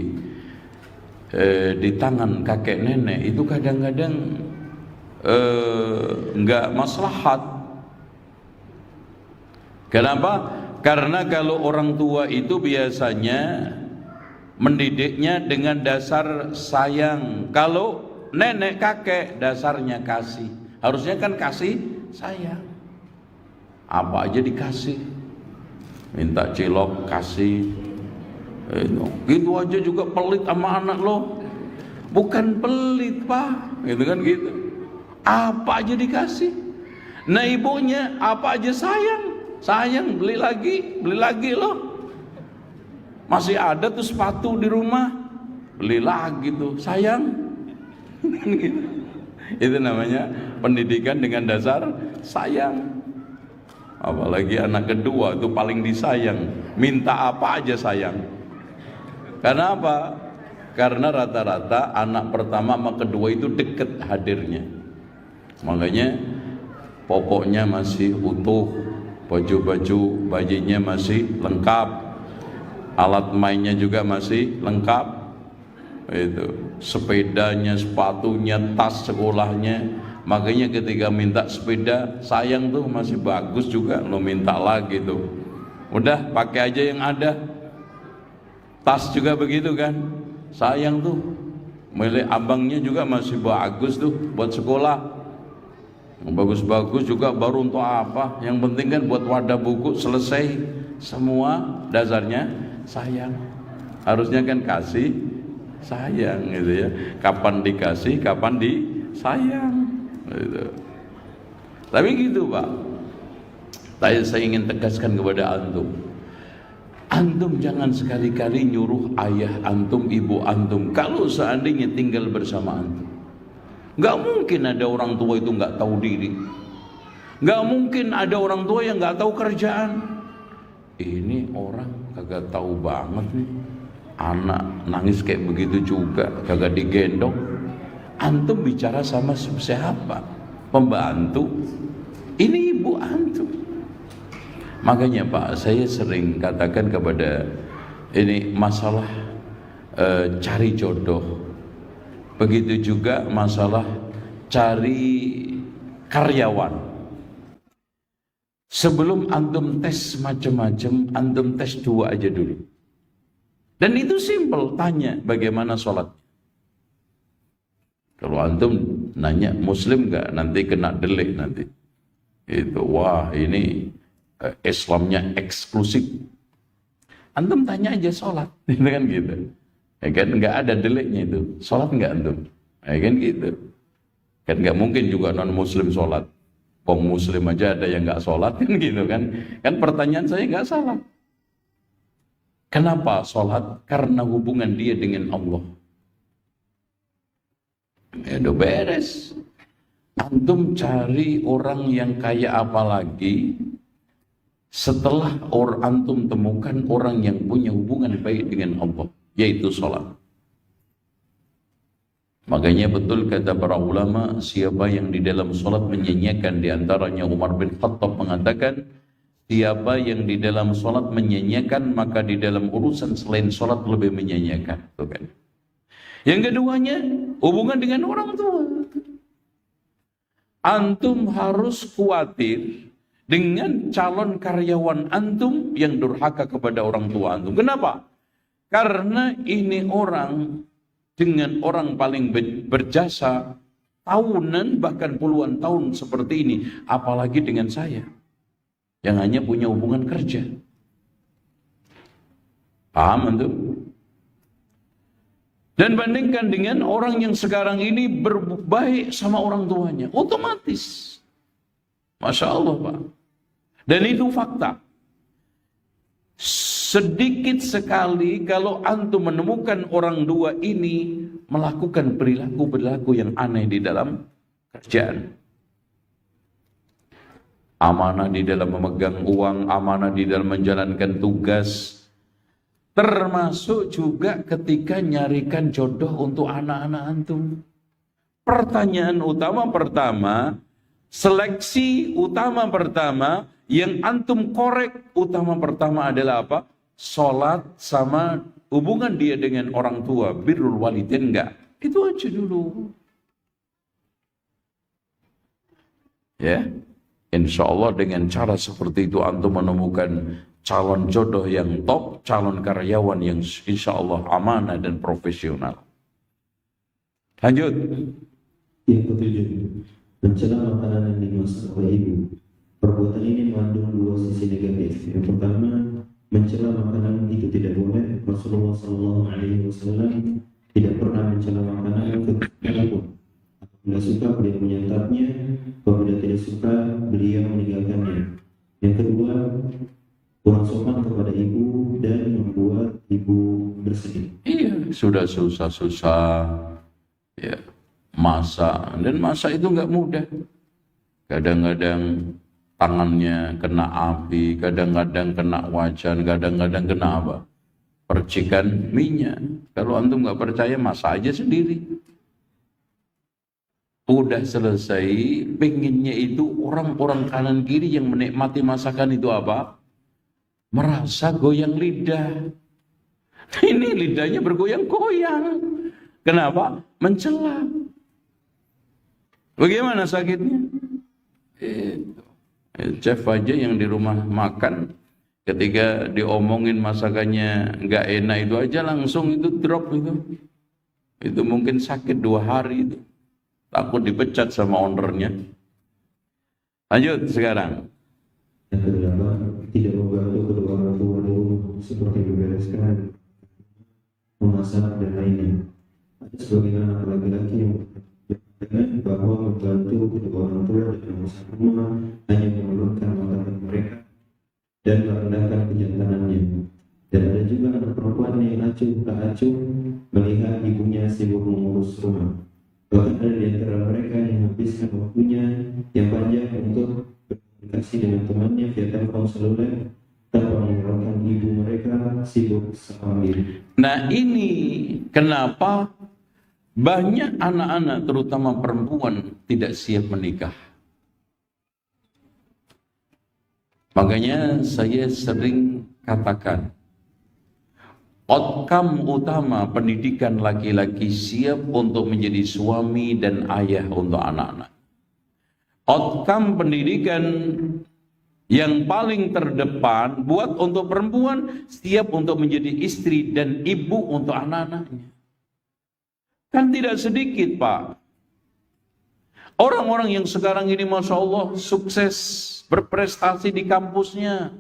tangan kakek nenek itu kadang-kadang nggak maslahat. Kenapa? Karena kalau orang tua itu biasanya mendidiknya dengan dasar sayang. Kalau nenek kakek dasarnya kasih. Harusnya kan kasih sayang. Apa aja dikasih. Minta cilok kasih. Gitu aja juga pelit sama anak lo. Bukan pelit pak, gitu kan gitu. Apa aja dikasih. Nah ibunya apa aja sayang beli lagi loh. Masih ada tuh sepatu di rumah, beli lagi tuh sayang. Itu namanya pendidikan dengan dasar sayang. Apalagi anak kedua itu paling disayang, minta apa aja sayang. Karena apa? Karena rata-rata anak pertama sama kedua itu deket hadirnya. Makanya popoknya masih utuh, baju-baju bayinya masih lengkap, alat mainnya juga masih lengkap, itu sepedanya, sepatunya, tas sekolahnya. Makanya ketika minta sepeda, sayang tuh masih bagus juga, lo minta lagi tuh. Udah pakai aja yang ada. Tas juga begitu kan, sayang tuh. Milik abangnya juga masih bagus tuh buat sekolah. Bagus-bagus juga baru untuk apa? Yang penting kan buat wadah buku selesai. Semua dasarnya sayang. Harusnya kan kasih sayang gitu ya. Kapan dikasih, kapan disayang gitu. Tapi gitu Pak. Saya ingin tegaskan kepada antum. Antum jangan sekali-kali nyuruh ayah antum, ibu antum kalau seandainya tinggal bersama antum. Gak mungkin ada orang tua itu gak tahu diri. Gak mungkin ada orang tua yang gak tahu kerjaan. Ini orang kagak tahu banget nih. Anak nangis kayak begitu juga, kagak digendong. Antum bicara sama siapa? Pembantu? Ini ibu antum. Makanya Pak, saya sering katakan kepada ini masalah cari jodoh. Begitu juga masalah cari karyawan. Sebelum antum tes macam-macam, antum tes 2 aja dulu. Dan itu simple, tanya bagaimana sholat. Kalau antum nanya muslim gak, nanti kena delik nanti. Itu wah ini Islamnya eksklusif. Antum tanya aja sholat, gitu kan gitu. Ya kan nggak ada deliknya itu, sholat nggak antum, ya kan gitu. Kan nggak mungkin juga non muslim sholat, pom muslim aja ada yang nggak sholat kan gitu kan. Kan pertanyaan saya nggak salah. Kenapa sholat? Karena hubungan dia dengan Allah. Ya udah beres. Antum cari orang yang kayak apa lagi? Setelah antum temukan orang yang punya hubungan baik dengan Allah, yaitu sholat. Makanya betul kata para ulama, siapa yang di dalam sholat menyanyiakan, diantaranya Umar bin Khattab mengatakan, siapa yang di dalam sholat menyanyiakan, maka di dalam urusan selain sholat lebih menyanyiakan. Kan? Yang keduanya, hubungan dengan orang tua. Antum harus khawatir dengan calon karyawan antum yang durhaka kepada orang tua antum. Kenapa? Karena ini orang dengan orang paling berjasa tahunan bahkan puluhan tahun seperti ini, apalagi dengan saya yang hanya punya hubungan kerja. Paham antum? Dan bandingkan dengan orang yang sekarang ini berbaik sama orang tuanya, otomatis, Masya Allah Pak. Dan itu fakta. Sedikit sekali kalau antum menemukan orang dua ini melakukan perilaku-perilaku yang aneh di dalam kerjaan. Amanah di dalam memegang uang, amanah di dalam menjalankan tugas. Termasuk juga ketika nyarikan jodoh untuk anak-anak antum. Pertanyaan utama pertama, Seleksi utama pertama yang antum korek utama pertama adalah apa? Sholat sama hubungan dia dengan orang tua, birrul walidain enggak? Itu aja dulu. Ya, insya Allah dengan cara seperti itu antum menemukan calon jodoh yang top, calon karyawan yang insya Allah amanah dan profesional. Lanjut. Yang ketujuh, mencela makanan yang dimasak oleh ibu. Perbuatan ini mengandung dua sisi negatif. Yang pertama, mencela makanan itu tidak boleh. Rasulullah SAW tidak pernah mencela makanan kemanapun. Apabila suka beliau menyantapnya, apabila tidak suka beliau meninggalkannya. Yang kedua, kurang sopan kepada ibu dan membuat ibu bersedih. Iya, sudah susah-susah ya masak, dan masak itu nggak mudah. Kadang-kadang tangannya kena api, kadang-kadang kena wajan, kadang-kadang kena apa? Percikan minyak. Kalau antum nggak percaya, masak aja sendiri. Udah selesai, pengennya itu orang-orang kanan kiri yang menikmati masakan itu apa? Merasa goyang lidah. Ini lidahnya bergoyang-goyang. Kenapa? Mencela. Bagaimana sakitnya? Chef aja yang di rumah makan, ketika diomongin masakannya nggak enak itu aja langsung itu drop itu. Itu mungkin sakit 2 hari itu. Takut dipecat sama ownernya. Lanjut sekarang. Yang kedelapan, tidak membantu kedua orang tua di rumah seperti membereskan, memasak dan lainnya. Ada sebagian anak laki-laki yang berpendapat bahwa membantu kedua orang tua dalam memasak rumah hanya menurunkan martabat mereka dan merendahkan kejantanannya. Dan ada juga anak perempuan yang acuh tak acuh melihat ibunya sibuk mengurus rumah. Bahkan ada di antara mereka yang menghabiskan waktunya yang panjang untuk berkomunikasi dengan temannya via telepon seluler tanpa menghiraukan ibu mereka sibuk sama diri. Nah ini kenapa banyak anak-anak terutama perempuan tidak siap menikah. Makanya saya sering katakan, outcome utama pendidikan laki-laki siap untuk menjadi suami dan ayah untuk anak-anak. Outcome pendidikan yang paling terdepan buat untuk perempuan siap untuk menjadi istri dan ibu untuk anak-anaknya. Kan tidak sedikit, Pak. Orang-orang yang sekarang ini Masya Allah sukses berprestasi di kampusnya,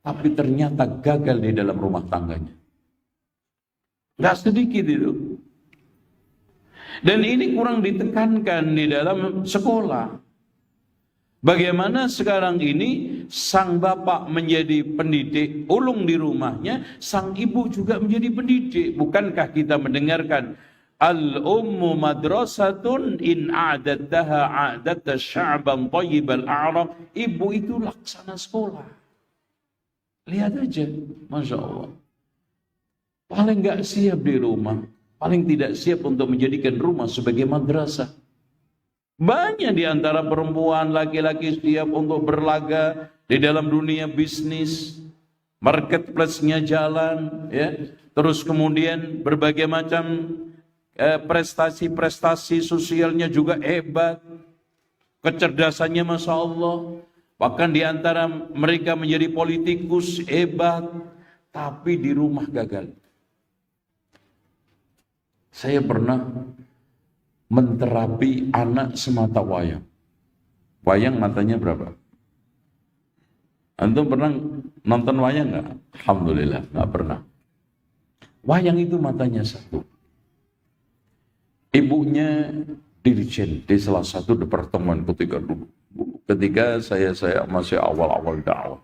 tapi ternyata gagal di dalam rumah tangganya. Nggak sedikit itu. Dan ini kurang ditekankan di dalam sekolah. Bagaimana sekarang ini sang bapak menjadi pendidik ulung di rumahnya, sang ibu juga menjadi pendidik. Bukankah kita mendengarkan al-ummu madrasatun in a'adattaha a'adatta sya'ban tayyibal a'rab. Ibu itu laksana sekolah. Lihat aja, Masya Allah. Paling nggak siap di rumah, paling tidak siap untuk menjadikan rumah sebagai madrasah. Banyak di antara perempuan, laki-laki siap untuk berlaga di dalam dunia bisnis, marketplace-nya jalan, ya. Terus kemudian berbagai macam prestasi-prestasi sosialnya juga hebat, kecerdasannya Masya Allah. Bahkan di antara mereka menjadi politikus hebat, tapi di rumah gagal. Saya pernah menterapi anak semata wayang. Wayang matanya berapa? Antum pernah nonton wayang nggak? Alhamdulillah, nggak pernah. Wayang itu matanya satu. Ibunya dirjen di salah satu departemen ketika saya masih awal-awal dakwah.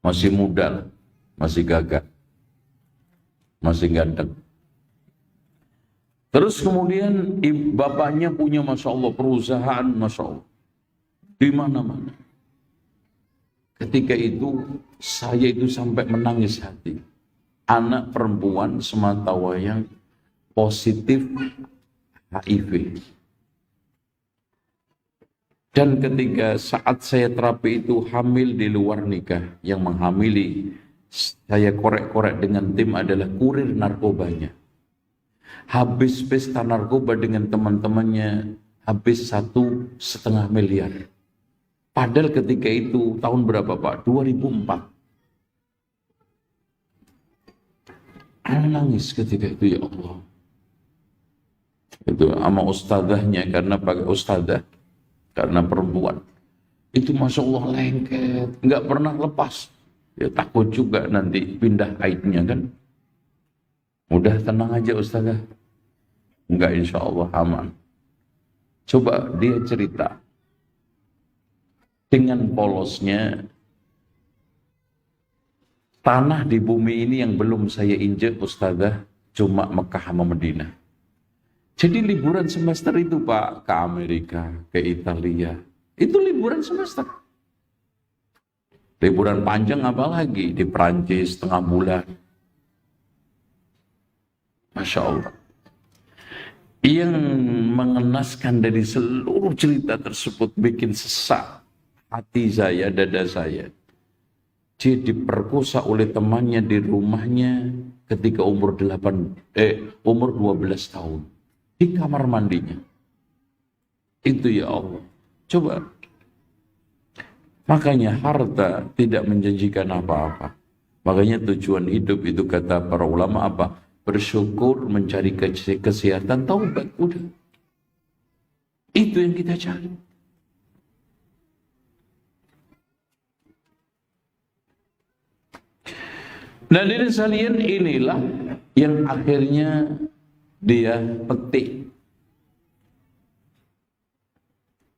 Masih muda, masih gagah, masih ganteng. Terus kemudian bapaknya punya Masya Allah perusahaan Masya Allah di mana-mana. Ketika itu saya itu sampai menangis hati. Anak perempuan semata wayang positif HIV. Dan ketika saat saya terapi itu hamil di luar nikah, yang menghamili saya korek-korek dengan tim adalah kurir narkobanya. Habis pesta narkoba dengan teman-temannya, habis 1,5 miliar. Padahal ketika itu tahun berapa Pak? 2004. Saya nangis ketika itu, ya Allah. Itu sama ustadzahnya, karena pakai ustadzah. Karena perempuan itu Masya Allah lengket, nggak pernah lepas. Ya takut juga nanti pindah aibnya kan. Udah tenang aja Ustazah. Enggak, insya Allah aman. Coba dia cerita. Dengan polosnya tanah di bumi ini yang belum saya injek Ustazah, cuma Mekah sama Madinah. Jadi liburan semester itu Pak, ke Amerika, ke Italia, itu liburan semester. Liburan panjang apalagi, di Perancis setengah bulan. Masya Allah. Yang mengenaskan dari seluruh cerita tersebut bikin sesak hati saya, dada saya. Dia diperkosa oleh temannya di rumahnya ketika umur 12 tahun. Di kamar mandinya. Itu ya Allah. Coba. Makanya harta tidak menjanjikan apa-apa. Makanya tujuan hidup itu kata para ulama apa? Bersyukur, mencari kesehatan, taubat. Udah. Itu yang kita cari. Nah dari sekalian inilah yang akhirnya dia petik.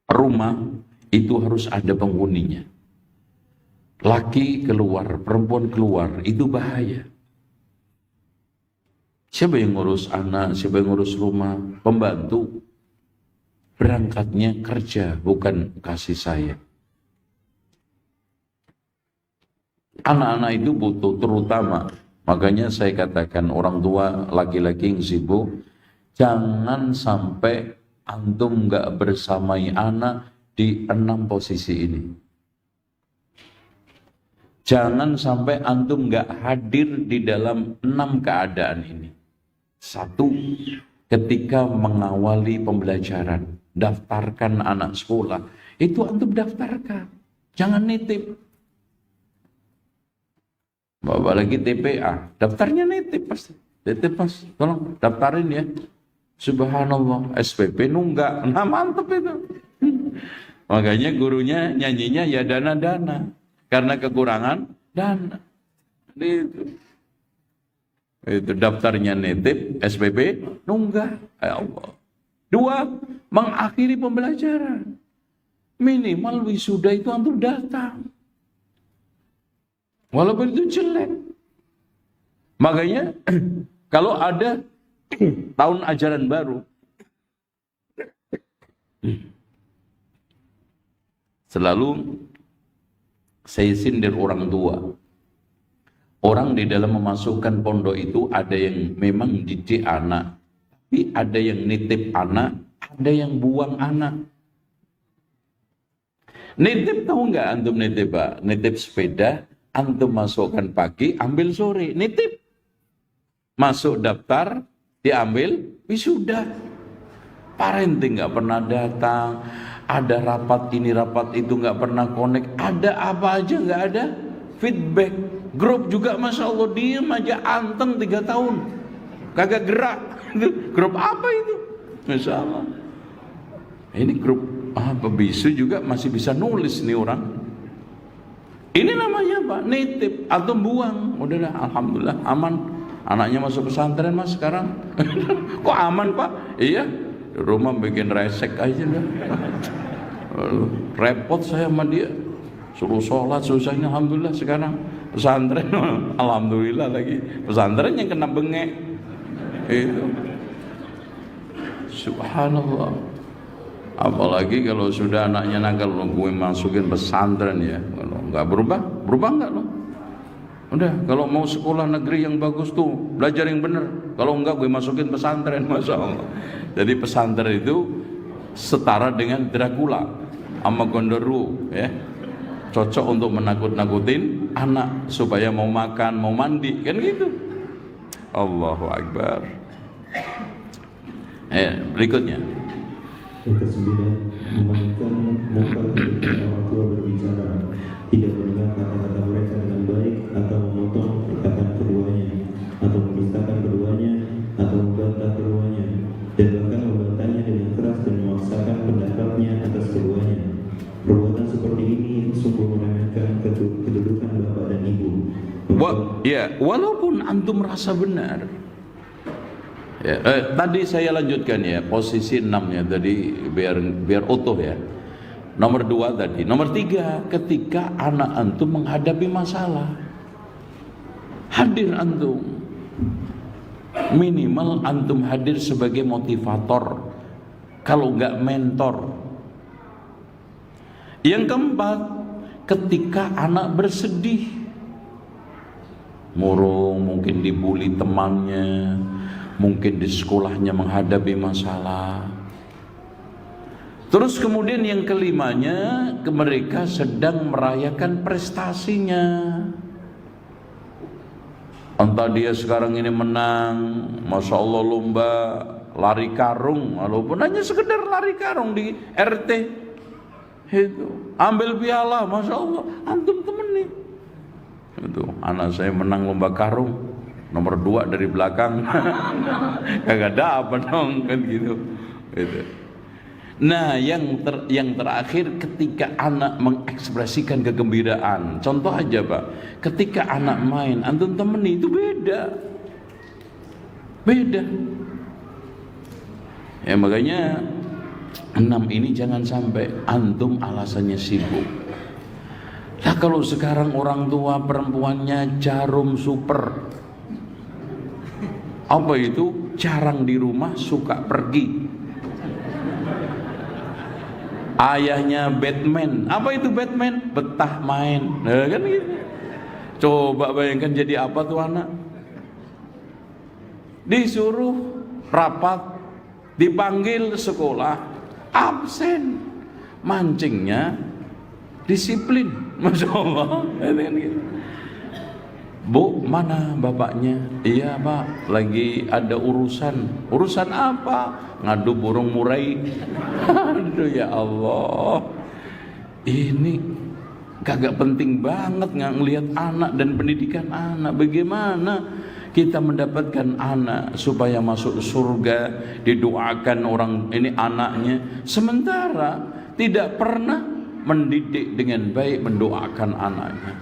Rumah itu harus ada penghuninya. Laki keluar, perempuan keluar, itu bahaya. Siapa yang ngurus anak, siapa yang ngurus rumah? Pembantu. Berangkatnya kerja, bukan kasih sayang. Anak-anak itu butuh terutama. Makanya saya katakan orang tua laki-laki yang sibuk, jangan sampai antum nggak bersamai anak di 6 posisi ini. Jangan sampai antum nggak hadir di dalam 6 keadaan ini. 1, ketika mengawali pembelajaran, daftarkan anak sekolah, itu antum daftarkan, jangan nitip. Bapak lagi TPA, daftarnya nitip pasti. Nitip mas, tolong daftarin ya. Subhanallah, SPP nunggak. Nah mantep itu. Makanya gurunya nyanyinya ya dana-dana. Karena kekurangan dana. Itu daftarnya nitip, SPP nunggak. Ya Allah. 2, mengakhiri pembelajaran. Minimal wisuda itu antum datang. Walaupun itu jelek. Makanya kalau ada tahun ajaran baru, selalu saya sindir orang tua. Orang di dalam memasukkan pondok itu ada yang memang didik anak, tapi ada yang nitip anak, ada yang buang anak. Nitip tahu nggak antum nitip Pak? Nitip sepeda, antum masukkan pagi, ambil sore, nitip. Masuk daftar, diambil, wisuda. Parenting nggak pernah datang, ada rapat ini rapat itu nggak pernah connect, ada apa aja nggak ada feedback. Grup juga Masya Allah diem aja anteng 3 tahun, kagak gerak. Grup apa itu? Masya Allah. Ini grup bisu juga masih bisa nulis nih orang. Ini namanya apa? Nitip atau buang. Udah alhamdulillah aman. Anaknya masuk pesantren mas sekarang. Kok aman Pak? Iya. Di rumah bikin resek aja dah. Repot saya sama dia. Suruh sholat susahnya alhamdulillah sekarang. Pesantren alhamdulillah lagi. Pesantren yang kena bengek. Itu. Subhanallah. Apalagi kalau sudah anaknya nakal, gue masukin pesantren ya. Kalau nggak berubah nggak lo? Udah, kalau mau sekolah negeri yang bagus tuh, belajar yang bener. Kalau enggak, gue masukin pesantren, Masya Allah. Jadi pesantren itu setara dengan Dracula. sama gondoruo ya. Cocok untuk menakut-nakutin anak supaya mau makan, mau mandi, kan gitu. Allahu Akbar. Berikutnya. Yang kesembilan, memainkan muka ketika orang tua berbicara, tidak mendengar kata-kata mereka dengan baik, atau memotong perkataan keduanya, atau menistakan keduanya, atau membantah keduanya, dan bahkan membantahnya dengan keras dan memaksakan pendapatnya atas keduanya. Perbuatan seperti ini sungguh meremehkan kedudukan bapak dan ibu. Walaupun antum merasa benar. Ya, tadi saya lanjutkan ya, posisi 6-nya tadi biar utuh ya. Nomor 2 tadi. Nomor 3, ketika anak antum menghadapi masalah, hadir antum. Minimal antum hadir sebagai motivator, kalau enggak mentor. Yang keempat, ketika anak bersedih, murung, mungkin dibully temannya, mungkin di sekolahnya menghadapi masalah. Terus kemudian yang kelimanya, mereka sedang merayakan prestasinya. Entah dia sekarang ini menang, Masya Allah lomba lari karung, walaupun hanya sekedar lari karung di RT, itu ambil piala, Masya Allah, antum temenin. Itu anak saya menang lomba karung, nomor 2 dari belakang. Kagak ada apa dong, kan gitu. Gitu. Nah, yang terakhir, ketika anak mengekspresikan kegembiraan. Contoh aja Pak, ketika anak main, antum temeni, itu beda. Ya makanya 6 ini jangan sampai antum alasannya sibuk. Nah kalau sekarang orang tua perempuannya jarum super, apa itu? Jarang di rumah, suka pergi. Ayahnya Batman, apa itu Batman? Betah main, nah, kan gitu. Coba bayangkan jadi apa tuh anak? Disuruh rapat, dipanggil sekolah, absen. Mancingnya disiplin, Masya Allah. Kan gitu. Bu, mana bapaknya? Iya Pak, lagi ada urusan. Urusan apa? Ngadu burung murai. Aduh ya Allah, ini kagak penting banget nggak ngelihat anak dan pendidikan anak. Bagaimana kita mendapatkan anak supaya masuk surga, didoakan orang ini anaknya, sementara tidak pernah mendidik dengan baik, mendoakan anaknya.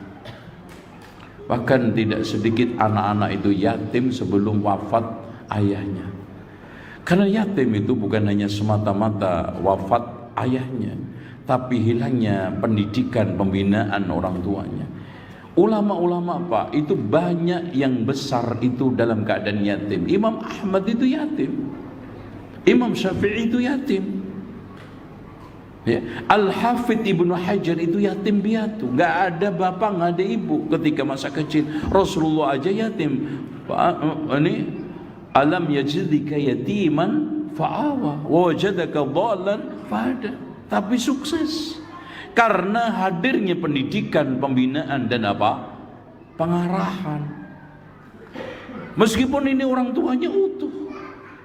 Bahkan tidak sedikit anak-anak itu yatim sebelum wafat ayahnya. Karena yatim itu bukan hanya semata-mata wafat ayahnya, tapi hilangnya pendidikan, pembinaan orang tuanya. Ulama-ulama Pak, itu banyak yang besar itu dalam keadaan yatim. Imam Ahmad itu yatim, Imam Syafi'i itu yatim, ya. Al-Hafidh Ibnu Hajar itu yatim piatu, nggak ada bapak, nggak ada ibu ketika masa kecil. Rasulullah aja yatim. Ini alam yajidika yatiman fa'awa wa wajadaka dhalan fahada. Tapi sukses karena hadirnya pendidikan, pembinaan dan apa? Pengarahan. Meskipun ini orang tuanya utuh,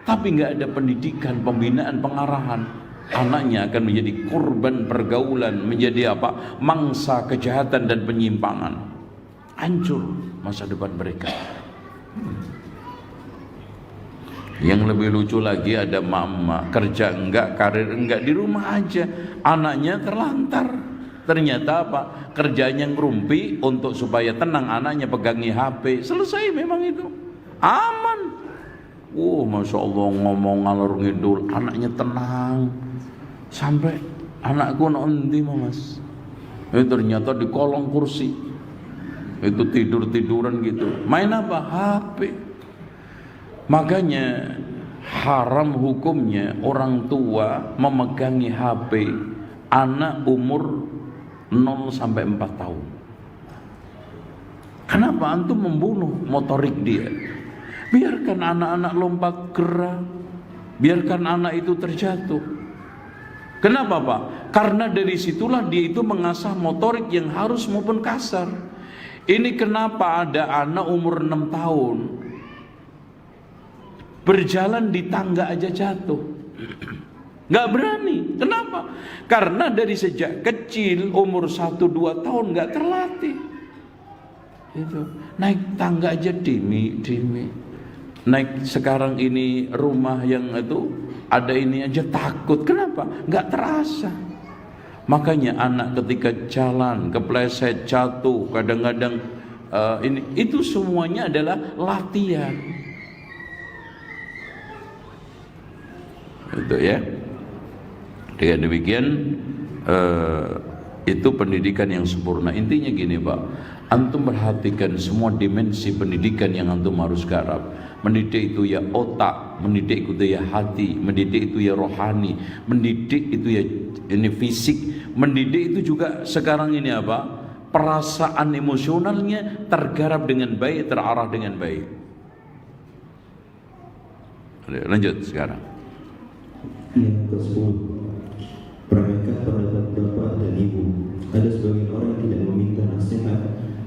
tapi nggak ada pendidikan, pembinaan, pengarahan, anaknya akan menjadi korban pergaulan, menjadi apa? Mangsa kejahatan dan penyimpangan. Hancur masa depan mereka. Yang lebih lucu lagi, ada mama kerja enggak, karir enggak, di rumah aja, anaknya terlantar. Ternyata apa? Kerjanya ngerumpi untuk supaya tenang, anaknya pegangi HP. Selesai memang itu, aman. Masya Allah, ngomong ngalor ngidul, anaknya tenang. Sampai anakku nanti mas, ternyata di kolong kursi itu tiduran gitu. Main apa? HP. Makanya haram hukumnya orang tua memegangi HP anak umur 0 sampai 4 tahun. Kenapa? Antum membunuh motorik dia. Biarkan anak-anak lompat gerah, biarkan anak itu terjatuh. Kenapa Pak? Karena dari situlah dia itu mengasah motorik yang halus maupun kasar. Ini kenapa ada anak umur 6 tahun berjalan di tangga aja jatuh, nggak berani. Kenapa? Karena dari sejak kecil umur 1-2 tahun nggak terlatih. Itu naik tangga aja dimi. Naik sekarang ini rumah yang itu ada ini aja takut. Kenapa? Nggak terasa. Makanya anak ketika jalan kepleset, jatuh, kadang-kadang itu semuanya adalah latihan. Itu ya. Dengan demikian itu pendidikan yang sempurna. Intinya gini Pak, antum perhatikan semua dimensi pendidikan yang antum harus garap. Mendidik itu ya otak, mendidik itu ya hati, mendidik itu ya rohani, mendidik itu ya ini fisik, mendidik itu juga sekarang ini apa? Perasaan emosionalnya tergarap dengan baik, terarah dengan baik. Lanjut sekarang. Yang ke-10, perangkat pendapat bapak dan ibu. Ada sebagian orang yang tidak meminta nasihat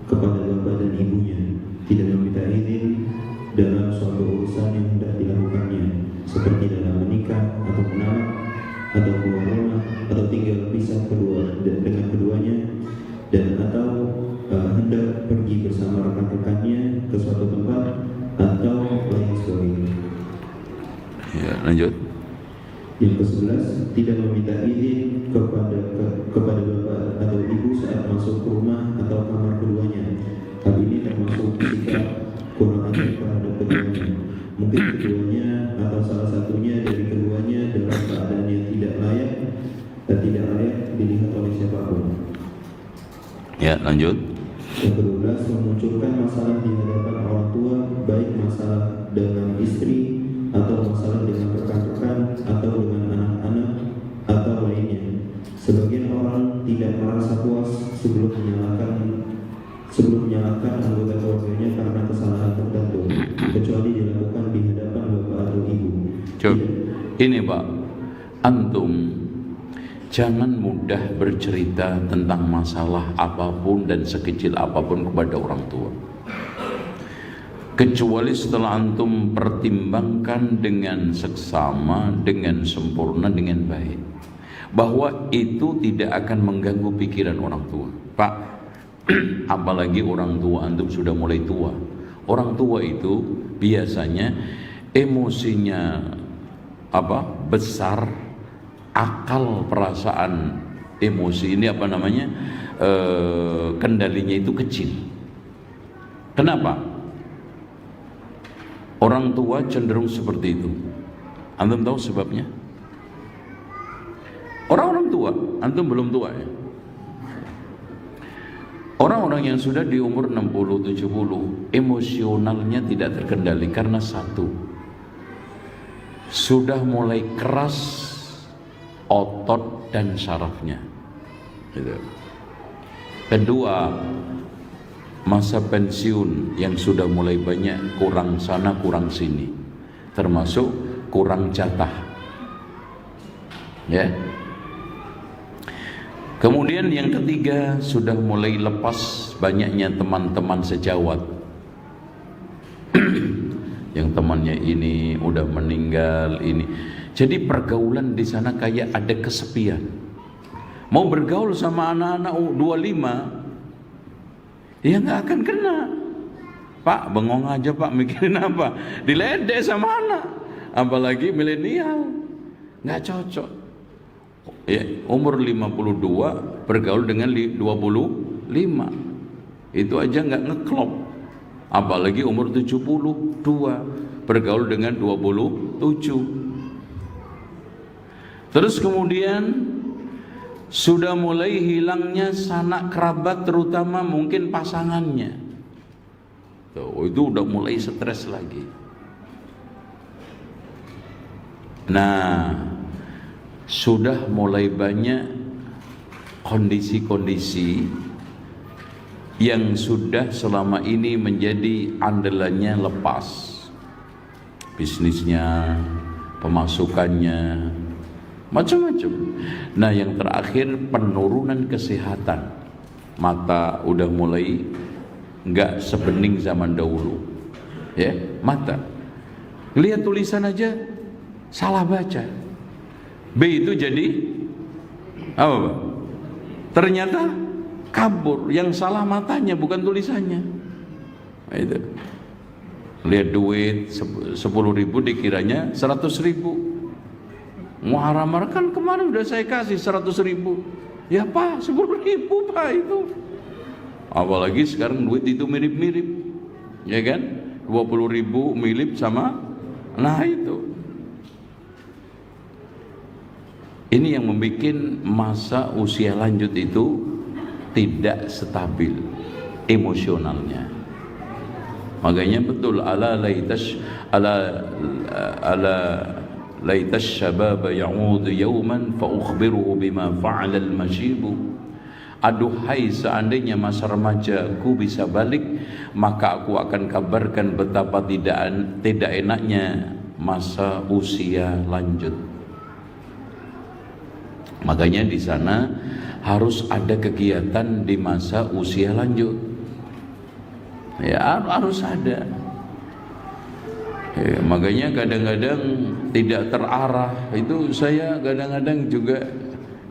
kepada bapak dan ibunya, tidak meminta izin dalam suatu urusan yang hendak dilakukannya, seperti dalam menikah atau menamak atau keluar rumah atau tinggal pisah dengan keduanya, dan atau hendak pergi bersama rekan-rekannya ke suatu tempat atau lain sebagainya. Ya, lanjut. Yang ke-11, tidak meminta izin kepada bapak atau ibu saat masuk ke rumah atau kamar keduanya. Hal ini termasuk sikap kurang ajar terhadap keduanya. Mungkin keduanya atau salah satunya dari keduanya dalam keadaan yang tidak layak dilihat oleh siapapun. Ya, lanjut. Yang ke-12, memunculkan masalah di hadapan orang tua, baik masalah dengan istri atau masalah dengan rekan-rekan atau dengan anak-anak atau lainnya. Sebagian orang tidak merasa puas sebelum menyalahkan anggota keluarganya karena kesalahan tertentu, kecuali dilakukan di hadapan bapak atau ibu. Coba. Ini Pak, antum jangan mudah bercerita tentang masalah apapun dan sekecil apapun kepada orang tua, kecuali setelah antum pertimbangkan dengan seksama, dengan sempurna, dengan baik, bahwa itu tidak akan mengganggu pikiran orang tua. Pak, apalagi orang tua antum sudah mulai tua. Orang tua itu biasanya emosinya besar, akal perasaan emosi ini kendalinya itu kecil. Kenapa? Orang tua cenderung seperti itu. Antum tahu sebabnya? Orang-orang tua, antum belum tua ya. Orang-orang yang sudah di umur 60-70 emosionalnya tidak terkendali karena satu, sudah mulai keras otot dan sarafnya gitu. Kedua, masa pensiun yang sudah mulai banyak kurang sana kurang sini, termasuk kurang jatah ya. Kemudian yang ketiga, sudah mulai lepas banyaknya teman-teman sejawat. Yang temannya ini udah meninggal ini. Jadi pergaulan di sana kayak ada kesepian. Mau bergaul sama anak-anak 25, ya nggak akan kena. Pak, bengong aja Pak, mikirin apa? Diledek sama anak, apalagi milenial, nggak cocok. Ya, umur 52 bergaul dengan 25, itu aja nggak ngeklop. Apalagi umur 72 bergaul dengan 27. Terus kemudian sudah mulai hilangnya sanak kerabat, terutama mungkin pasangannya. Tuh, itu udah mulai stres lagi. Nah, sudah mulai banyak kondisi-kondisi yang sudah selama ini menjadi andalannya lepas. Bisnisnya, pemasukannya, macam-macam. Nah, yang terakhir penurunan kesehatan. Mata udah mulai enggak sebening zaman dahulu. Ya, mata. Lihat tulisan aja salah baca. B itu jadi apa, Pak? Ternyata kabur, yang salah matanya bukan tulisannya. Nah, itu. Lihat duit 10.000 dikiranya 100.000. Muharamar kan kemarin udah saya kasih 100.000. Ya Pak, 10.000 Pak itu. Apalagi sekarang duit itu mirip-mirip, ya kan? 20.000 mirip sama, nah itu. Ini yang membuat masa usia lanjut itu tidak stabil emosionalnya. Makanya betul ala laitas syabab ya'ud yawman fa ukhbiruhu bima fa'ala al-mashib. Aduhai seandainya masa remajaku bisa balik, maka aku akan kabarkan betapa tidak enaknya masa usia lanjut. Makanya di sana harus ada kegiatan di masa usia lanjut. Ya, harus ada. Ya, makanya kadang-kadang tidak terarah. Itu saya kadang-kadang juga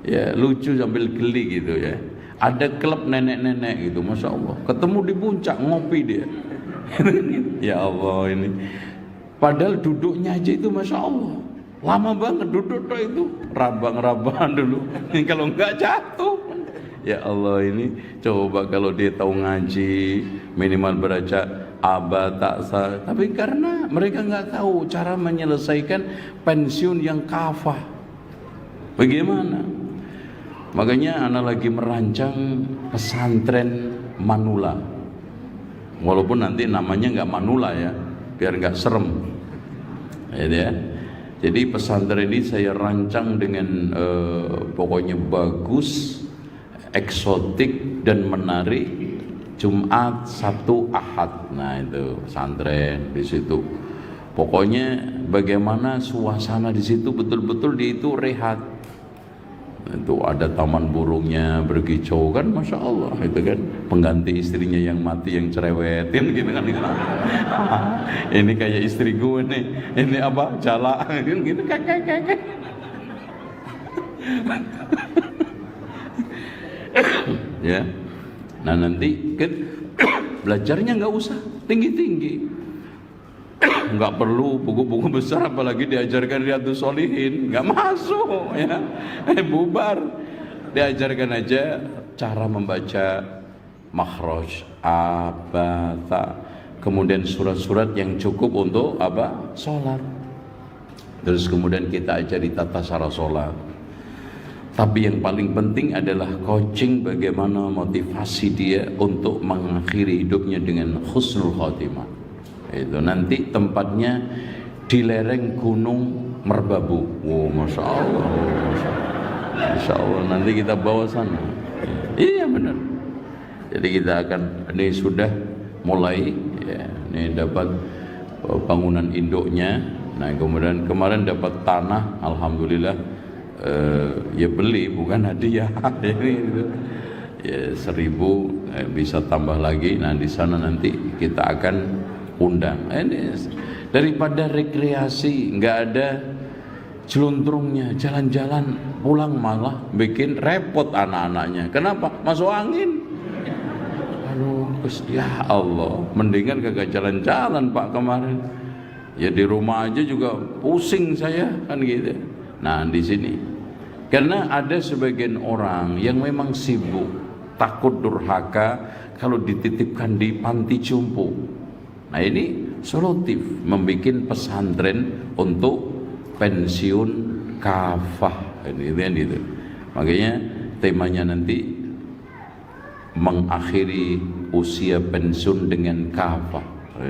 ya lucu sambil geli gitu ya. Ada klub nenek-nenek gitu, masya Allah. Ketemu di puncak ngopi dia. Ya Allah ini. Padahal duduknya aja itu masya Allah. Lama banget duduk tuh itu, rabang-rabang dulu. Kalau enggak jatuh. Ya Allah ini, coba kalau dia tahu ngaji, minimal baca aba taksa. Tapi karena mereka enggak tahu cara menyelesaikan pensiun yang kafah. Bagaimana? Makanya anak lagi merancang pesantren manula. Walaupun nanti namanya enggak manula ya, biar enggak serem. Ya. Jadi pesantren ini saya rancang dengan pokoknya bagus, eksotik dan menarik. Jumat, Sabtu, Ahad. Nah itu pesantren di situ. Pokoknya bagaimana suasana di situ betul-betul dia itu rehat. Itu ada taman burungnya berkicau kan, masya Allah itu kan, pengganti istrinya yang mati yang cerewetin gitu kan. Ini kayak istri gue nih, ini apa jala gitu kakek. Ya, nah nanti kan belajarnya nggak usah tinggi-tinggi. Nggak perlu buku-buku besar, apalagi diajarkan Riyadhus Shalihin, nggak masuk ya. Bubar. Diajarkan aja cara membaca makhraj, abata, kemudian surat-surat yang cukup untuk apa? Sholat. Terus kemudian kita ajari tata cara sholat. Tapi yang paling penting adalah coaching bagaimana motivasi dia untuk mengakhiri hidupnya dengan husnul khotimah. Itu nanti tempatnya di lereng Gunung Merbabu. Wow, masya Allah, masya Allah. Nanti kita bawa sana. Iya benar. Jadi kita akan, ini sudah mulai. Ya, ini dapat bangunan induknya. Nah kemudian kemarin dapat tanah, alhamdulillah. Ya beli bukan hadiah. Ini gitu. Ya 1.000 bisa tambah lagi. Nah di sana nanti kita akan undang. Ini daripada rekreasi nggak ada jeluntrungnya, jalan-jalan pulang malah bikin repot anak-anaknya. Kenapa? Masuk angin. Aduh, ya Allah, mendingan kagak jalan-jalan Pak kemarin. Ya di rumah aja juga pusing saya kan gitu. Nah di sini karena ada sebagian orang yang memang sibuk, takut durhaka kalau dititipkan di panti jompo. Nah ini solutif, membuat pesantren untuk pensiun kafah. Ini gitu. Makanya temanya nanti mengakhiri usia pensiun dengan kafah,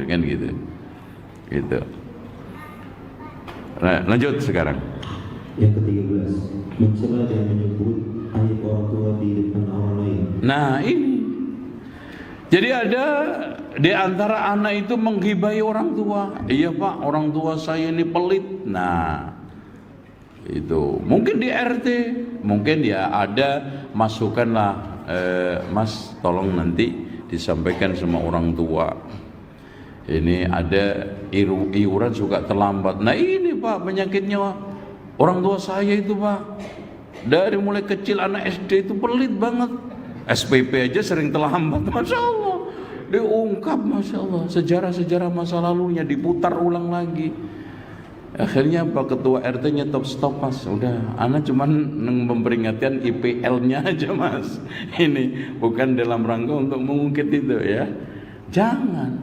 kan gitu. Gitu. Nah, lanjut sekarang. Yang ke-13, mencela dan menyebut aib orang tua di depan orang lain. Nah ini. Jadi ada di antara anak itu menggibahi orang tua. Iya Pak, orang tua saya ini pelit. Nah, Itu mungkin di RT, mungkin ya ada masukkanlah, Mas tolong nanti disampaikan sama orang tua, ini ada iuran suka terlambat. Nah ini Pak penyakitnya orang tua saya itu Pak, dari mulai kecil anak SD itu pelit banget, SPP aja sering terlambat. Masya Allah, diungkap Masya Allah, sejarah-sejarah masa lalunya diputar ulang lagi. Akhirnya Pak Ketua RT-nya stop Mas, udah anak cuman memperingatkan IPL-nya aja Mas, ini bukan dalam rangka untuk mengungkit itu ya. Jangan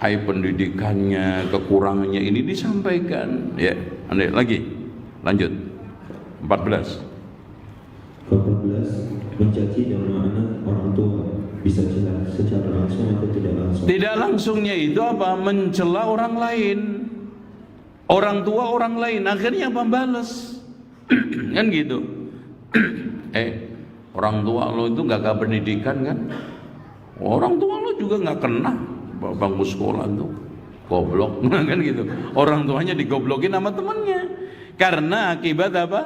aib pendidikannya, kekurangannya ini disampaikan ya. Anda lagi lanjut 14 mencaci nama anak orang tua bisa secara langsung atau tidak langsung. Tidak langsungnya itu apa? Mencela orang lain, orang tua orang lain, akhirnya apa? Balas kan gitu. Orang tua lo itu gak pendidikan kan, orang tua lo juga gak kena bangku sekolah tuh, goblok kan gitu. Orang tuanya digoblokin sama temannya karena akibat apa?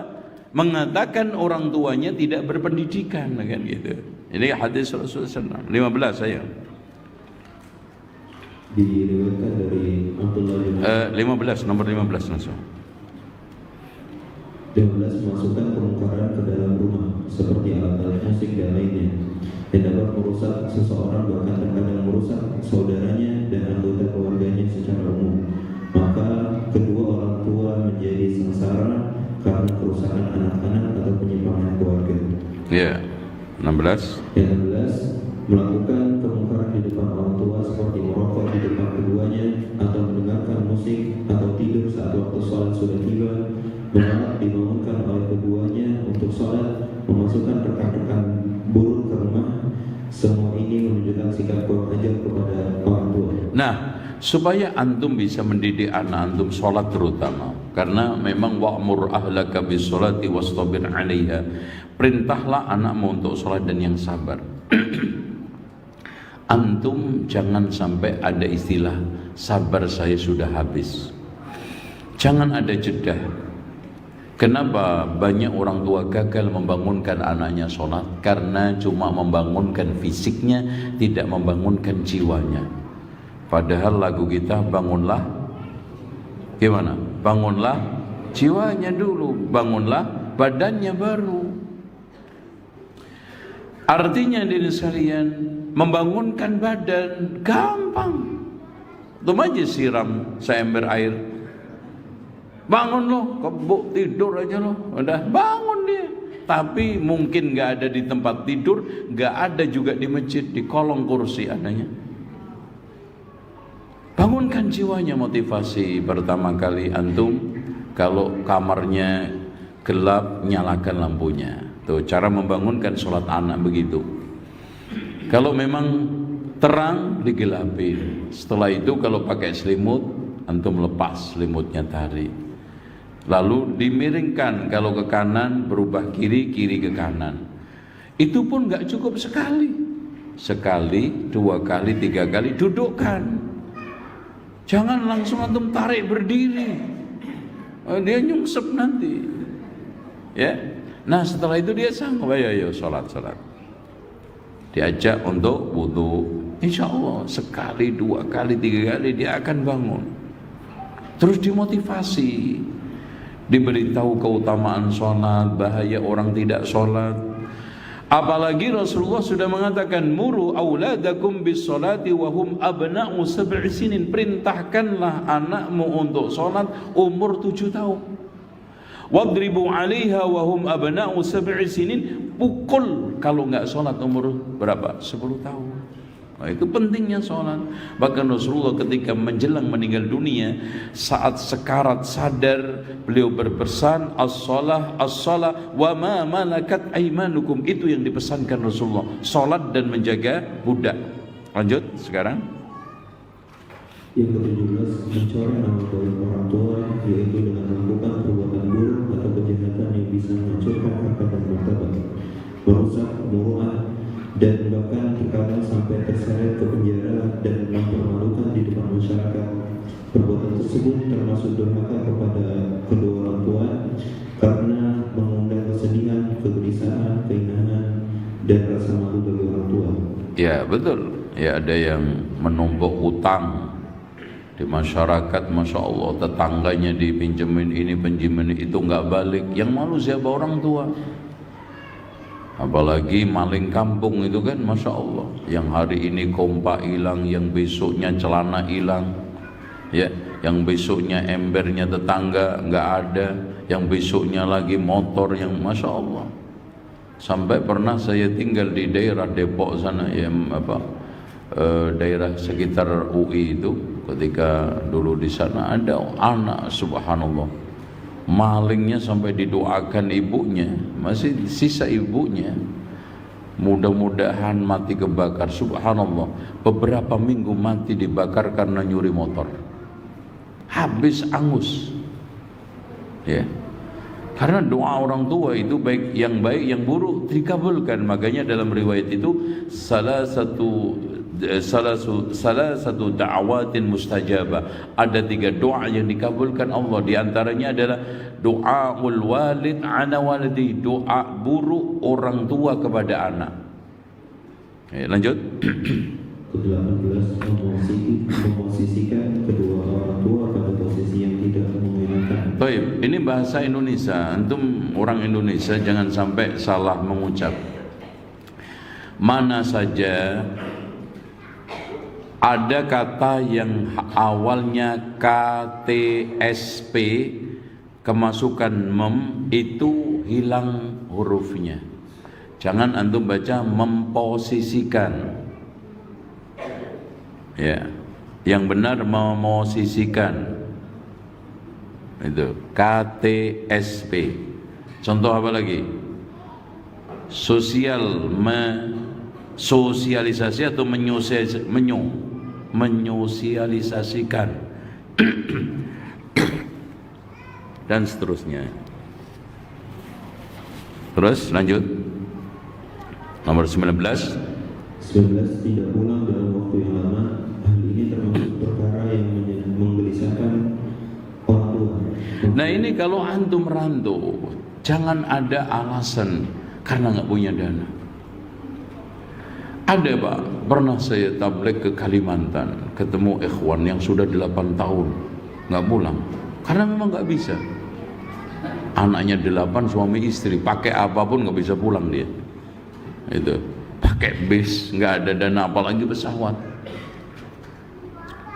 Mengatakan orang tuanya tidak berpendidikan kan gitu. Ini hadis Rasulullah SAW. 15 saya. Diriwayatkan dari Abdullah bin 15, nomor 15 langsung. 15 memasukkan kemungkaran ke dalam rumah seperti alat-alat musik dan lainnya yang dapat merusak seseorang, bahkan terkadang merusak saudaranya dan anggota keluarganya secara umum. Maka kedua orang tua menjadi sengsara karena kerusakan anak-anak atau penyimpangan keluarga. Ya, 16. Yang 16 melakukan kemungkaran di depan orang tua seperti merokok di depan keduanya atau mendengarkan musik atau tidur saat waktu sholat sudah tiba, menolak dibangunkan oleh keduanya untuk sholat, memasukkan rekan-rekan buruk ke rumah. Semua ini menunjukkan sikap kurang ajar kepada orang tua. Nah, supaya antum bisa mendidik anak antum sholat terutama, karena memang wa'mur ahlaka bis-sholati wastabir 'alaiha, perintahlah anakmu untuk sholat dan yang sabar. Antum jangan sampai ada istilah sabar saya sudah habis, jangan ada jeda. Kenapa banyak orang tua gagal membangunkan anaknya sholat? Karena cuma membangunkan fisiknya, tidak membangunkan jiwanya. Padahal lagu kita bangunlah, gimana? Bangunlah jiwanya dulu, bangunlah badannya baru. Artinya diri sekalian, membangunkan badan gampang. Itu aja siram seember air, bangun loh, kebuk tidur aja loh, udah bangun dia. Tapi mungkin gak ada di tempat tidur, gak ada juga di masjid, di kolong kursi adanya. Bangunkan jiwanya. Motivasi pertama kali antum, kalau kamarnya gelap nyalakan lampunya. Tuh cara membangunkan sholat anak begitu. Kalau memang terang digelapin. Setelah itu kalau pakai selimut, antum lepas selimutnya tadi. Lalu dimiringkan, kalau ke kanan berubah kiri, kiri ke kanan. Itu pun gak cukup sekali. Sekali, 2 kali, 3 kali dudukkan. Jangan langsung antum tarik berdiri, dia nyungsep nanti ya. Nah setelah itu dia sanggup, ayo sholat. Diajak untuk wudu, insya Allah sekali, 2 kali, 3 kali dia akan bangun. Terus dimotivasi, diberitahu keutamaan sholat, bahaya orang tidak sholat. Apalagi Rasulullah sudah mengatakan, muru auladakum bis sholati wa hum abna'u 7 sinin. Perintahkanlah anakmu untuk sholat umur 7 tahun. Wadribu 'alaiha wa hum abna'u 7 sinin. Pukul kalau enggak sholat umur berapa? 10 tahun. Nah, itu pentingnya sholat. Bahkan Rasulullah ketika menjelang meninggal dunia, saat sekarat sadar, beliau berpesan as-shalah wa ma malakat aimanukum. Itu yang dipesankan Rasulullah, sholat dan menjaga budak. Lanjut sekarang. Yang ke-17, mencoreng nama baik orang tua, yaitu dengan melakukan perbuatan buruk atau kejahatan yang bisa menghancurkan harkat dan martabat, merusak muruah, dan bahkan terkadang sampai terseret ke penjara dan mempermalukan di depan masyarakat. Perbuatan tersebut termasuk durhaka kepada kedua orang tua Ya betul, ya ada yang menumpuk utang di masyarakat, masya Allah, tetangganya dipinjemin ini, pinjemin itu nggak balik. Yang malu siapa? Orang tua. Apalagi maling kampung itu kan, masya Allah, yang hari ini kompa hilang, yang besoknya celana hilang, ya, yang besoknya embernya tetangga nggak ada, yang besoknya lagi motor, yang masya Allah. Sampai pernah saya tinggal di daerah Depok sana, ya daerah sekitar UI itu, ketika dulu di sana ada anak, subhanallah, malingnya sampai didoakan ibunya, masih sisa ibunya, mudah-mudahan mati kebakar, subhanallah. Beberapa minggu mati dibakar karena nyuri motor, habis angus, ya. Karena doa orang tua itu baik yang buruk dikabulkan. Makanya dalam riwayat itu salah satu da'awatin mustajabah, ada 3 doa yang dikabulkan Allah. Di antaranya adalah doaul walid ana walidi, doa buruk orang tua kepada anak. Lanjut. Ke-18, memosisikan kedua orang tua pada posisi yang tidak mengenakan. Baik, ini bahasa Indonesia. Antum orang Indonesia jangan sampai salah mengucap. Mana saja ada kata yang awalnya KTSP kemasukan mem, itu hilang hurufnya. Jangan antum baca memposisikan. Ya, yang benar memosisikan. Itu KTSP. Contoh apa lagi? Sosialisasi atau menyosialisasikan dan seterusnya. Terus lanjut. Nomor 19. Tidak pulang dalam waktu yang lama. Hal ini termasuk perkara yang menggelisahkan orang tua. Nah ini kalau antum rantau, jangan ada alasan karena nggak punya dana. Ada Pak, pernah saya tabligh ke Kalimantan, ketemu ikhwan yang sudah 8 tahun nggak pulang karena memang nggak bisa. Anaknya 8, suami istri, pakai apapun nggak bisa pulang dia. Itu pakai bis, nggak ada dana, apalagi pesawat.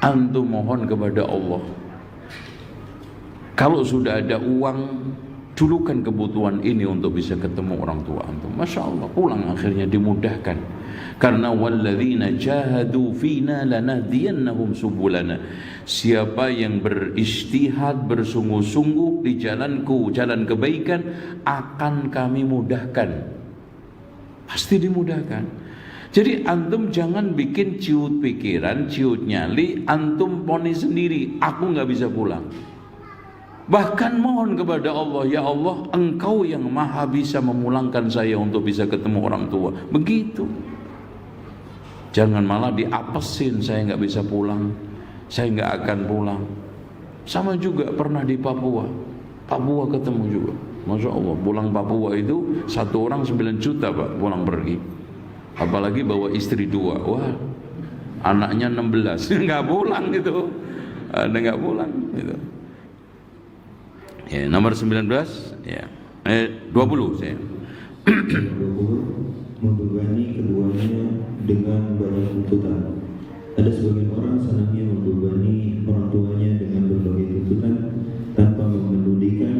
Antum mohon kepada Allah, kalau sudah ada uang, dulukan kebutuhan ini untuk bisa ketemu orang tua antum. Masya Allah, pulang akhirnya dimudahkan. Karena walladzina jahadu fina lanahdiyannahum subulana. Siapa yang beristihad, bersungguh-sungguh di jalanku, jalan kebaikan, akan kami mudahkan. Pasti dimudahkan. Jadi antum jangan bikin ciut pikiran, ciut nyali, antum poni sendiri, aku nggak bisa pulang. Bahkan mohon kepada Allah, ya Allah, Engkau yang maha bisa memulangkan saya untuk bisa ketemu orang tua. Begitu. Jangan malah diapesin, saya nggak bisa pulang, saya nggak akan pulang. Sama juga pernah di Papua ketemu juga. Masya Allah, pulang Papua itu 1 orang 9 juta Pak, pulang pergi. Apalagi bawa istri 2, wah, anaknya 16, nggak pulang gitu, ada nggak pulang gitu. Ya, nomor 19, ya, 20 saya. 20, membebani keduanya dengan banyak tuntutan. Ada sebagian orang senangnya membebani orang tuanya dengan berbagai tuntutan tanpa memedulikan.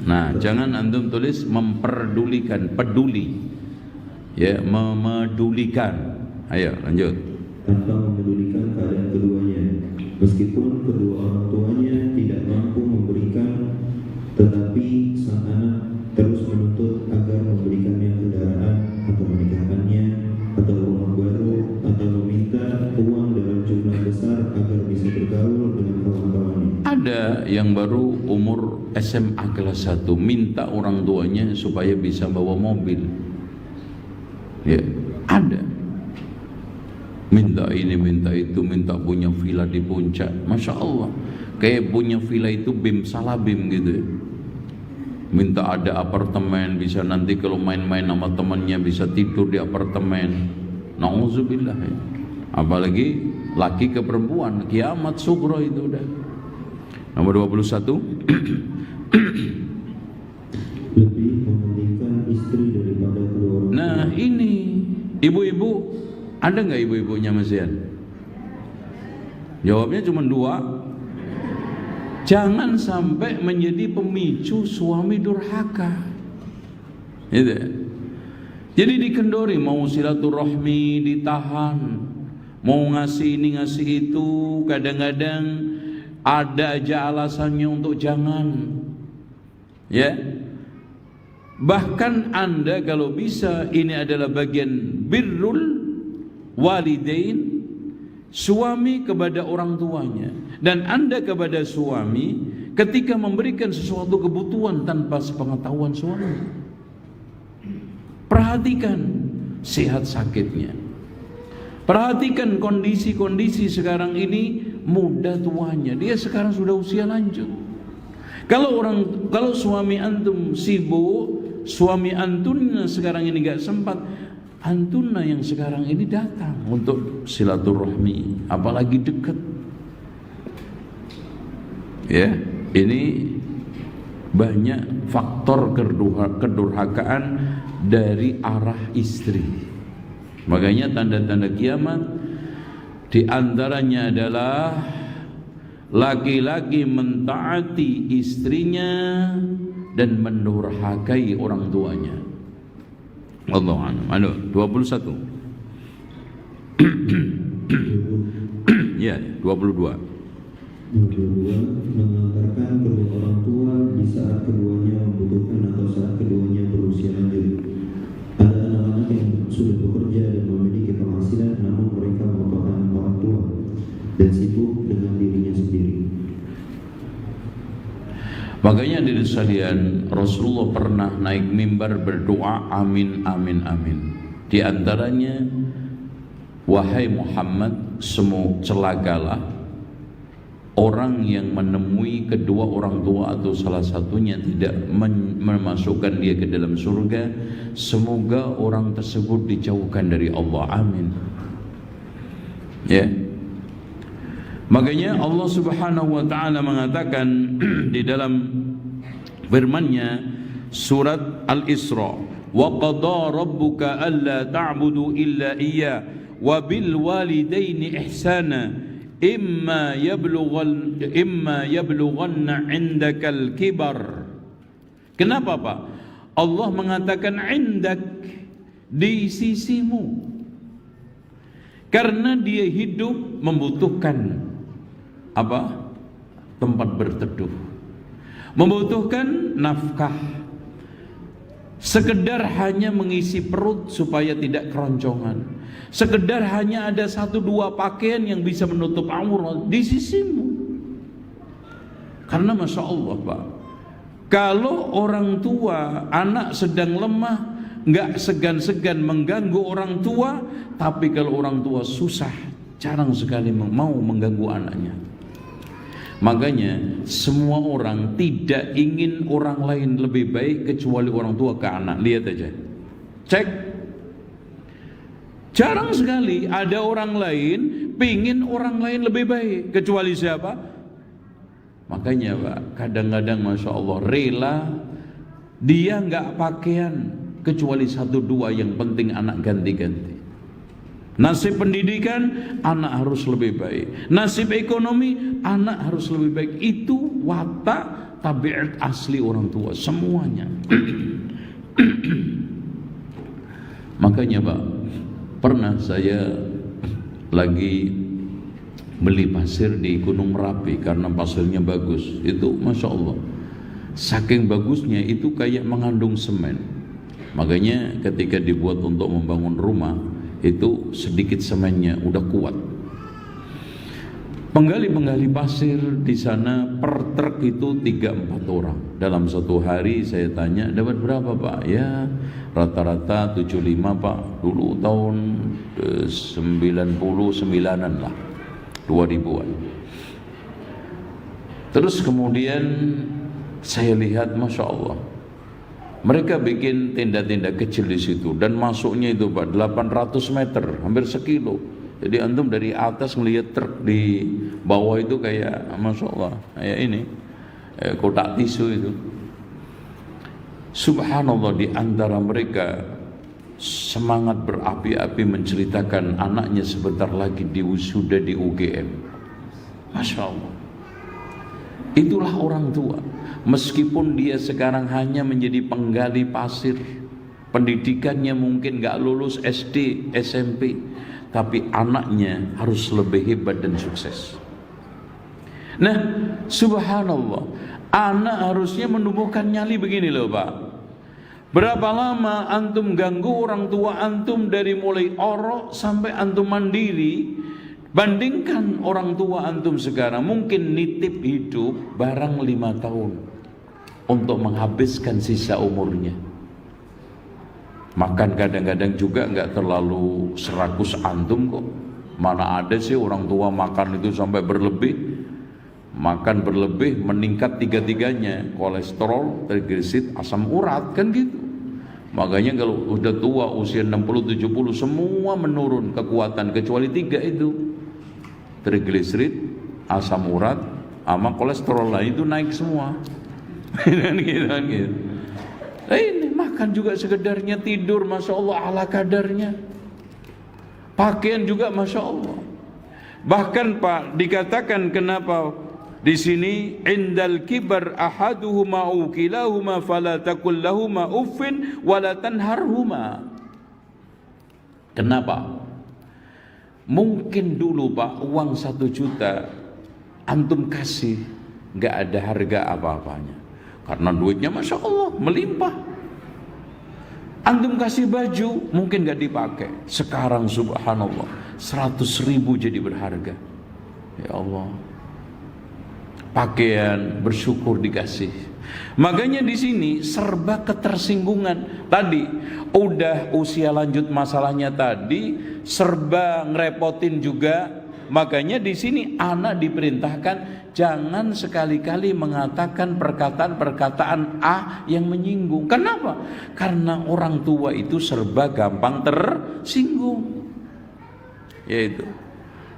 Nah, jangan antum tulis memperdulikan, peduli. Ya, memedulikan. Ayo, lanjut. Tanpa memedulikan keadaan keduanya, meskipun kedua orang tuanya tidak mampu memberikan, tetapi sang anak terus menuntut agar memberikannya kendaraan atau menikahkannya atau rumah baru atau meminta uang dalam jumlah besar agar bisa bergaul dengan kawan-kawannya. Ada yang baru umur SMA kelas 1 minta orang tuanya supaya bisa bawa mobil. Ya, ada. Minta ini, minta itu, minta punya villa di puncak. Masya Allah, kayak punya villa itu bim salabim gitu ya. Minta ada apartemen, bisa nanti kalau main-main sama temannya bisa tidur di apartemen. Nauzubillah. Apalagi laki ke perempuan, kiamat sughra itu udah. Nomor 21. Lebih mementingkan istri daripada kedua orang tua. Nah ini ibu-ibu, ada nggak ibu-ibunya Masian? Jawabnya cuma 2. Jangan sampai menjadi pemicu suami durhaka. Gitu ya? Jadi dikendori, mau silaturahmi ditahan, mau ngasih ini ngasih itu, kadang-kadang ada aja alasannya untuk jangan. Ya. Bahkan Anda kalau bisa, ini adalah bagian birrul walidain, suami kepada orang tuanya, dan Anda kepada suami ketika memberikan sesuatu kebutuhan tanpa sepengetahuan suami. Perhatikan sehat sakitnya. Perhatikan kondisi-kondisi sekarang ini, muda tuanya. Dia sekarang sudah usia lanjut. Kalau suami antum sibuk, suami antunnya sekarang ini gak sempat, antunna yang sekarang ini datang untuk silaturahmi, apalagi dekat. Ya, ini banyak faktor kedurhakaan dari arah istri. Makanya tanda-tanda kiamat diantaranya adalah laki-laki mentaati istrinya dan mendurhakai orang tuanya. Wallahu a'lam. Aduh, 21. Ya, 22. Yang kedua, mengantarkan kedua orang tua di saat keduanya membutuhkan atau saat keduanya berusia lanjut. Ada anak-anak yang sudah bekerja dan memiliki penghasilan, namun mereka merupakan orang tua dan sibuk dengan dirinya sendiri. Makanya dari sekalian, Rasulullah pernah naik mimbar berdoa amin amin amin. Di antaranya, wahai Muhammad, celakalah orang yang menemui kedua orang tua atau salah satunya tidak memasukkan dia ke dalam surga. Semoga orang tersebut dijauhkan dari Allah. Amin. Ya. Makanya Allah Subhanahu wa taala mengatakan di dalam firman-Nya surat Al-Isra, "Wa qada rabbuka alla ta'budu illa iyyah wa bil walidaini ihsana imma yablughanna 'indakal kibar." Kenapa Pak? Allah mengatakan indak, di sisimu. Karena dia hidup membutuhkan apa? Tempat berteduh, membutuhkan nafkah. Sekedar hanya mengisi perut supaya tidak keroncongan, sekedar hanya ada 1-2 pakaian yang bisa menutup aurat, di sisimu. Karena Masya Allah Pak, kalau orang tua anak sedang lemah, nggak segan-segan mengganggu orang tua. Tapi kalau orang tua susah, jarang sekali mau mengganggu anaknya. Makanya semua orang tidak ingin orang lain lebih baik kecuali orang tua ke anak. Lihat aja, cek. Jarang sekali ada orang lain pingin orang lain lebih baik kecuali siapa? Makanya Pak, kadang-kadang Masya Allah rela dia nggak pakaian kecuali 1-2 yang penting anak ganti-ganti. Nasib pendidikan, anak harus lebih baik. Nasib ekonomi, anak harus lebih baik. Itu watak tabiat asli orang tua semuanya. Makanya Pak, pernah saya lagi beli pasir di Gunung Merapi karena pasirnya bagus. Itu Masya Allah, saking bagusnya itu kayak mengandung semen. Makanya ketika dibuat untuk membangun rumah, itu sedikit semennya udah kuat. Penggali-penggali pasir di sana per truk itu 3-4 orang. Dalam satu hari saya tanya, dapat berapa Pak? Ya rata-rata 75 Pak. Dulu tahun 99-an lah, 2000-an. Terus kemudian saya lihat Masya Allah, Mereka bikin tenda-tenda kecil di situ dan masuknya itu Pak 800 meter, hampir sekilo. Jadi antum dari atas ngelihat truk di bawah itu kayak Masya Allah, kayak ini kotak tisu itu. Subhanallah, di antara mereka semangat berapi-api menceritakan anaknya sebentar lagi diwisuda di UGM. Masya Allah. Itulah orang tua. Meskipun dia sekarang hanya menjadi penggali pasir, pendidikannya mungkin gak lulus SD, SMP, tapi anaknya harus lebih hebat dan sukses. Nah, subhanallah, anak harusnya menumbuhkan nyali begini loh Pak. Berapa lama antum ganggu orang tua antum dari mulai orok sampai antum mandiri? Bandingkan orang tua antum sekarang mungkin nitip hidup barang 5 tahun untuk menghabiskan sisa umurnya. Makan kadang-kadang juga nggak terlalu serakus antum kok. Mana ada sih orang tua makan itu sampai berlebih. Makan berlebih meningkat tiga-tiganya, kolesterol, trigliserid, asam urat, kan gitu. Makanya kalau udah tua usia 60-70 semua menurun kekuatan kecuali 3 itu. Trigliserid, asam urat, sama kolesterol lah itu naik semua. gitu. Ini makan juga sekedarnya, tidur Masya Allah ala kadarnya, pakaian juga Masya Allah. Bahkan Pak dikatakan kenapa di sini indal kibar ahaduhuma aw kilahuma fala taqul lahuma uffin wala tanharhuma. Kenapa? Mungkin dulu Pak uang 1 juta antum kasih nggak ada harga apa-apanya karena duitnya Masya Allah melimpah. Antum kasih baju mungkin nggak dipakai, sekarang subhanallah 100.000 jadi berharga. Ya Allah, pakaian bersyukur dikasih. Makanya di sini serba ketersinggungan. Tadi udah usia lanjut masalahnya tadi, serba ngerepotin juga. Makanya di sini anak diperintahkan jangan sekali-kali mengatakan perkataan-perkataan yang menyinggung. Kenapa? Karena orang tua itu serba gampang tersinggung. Yaitu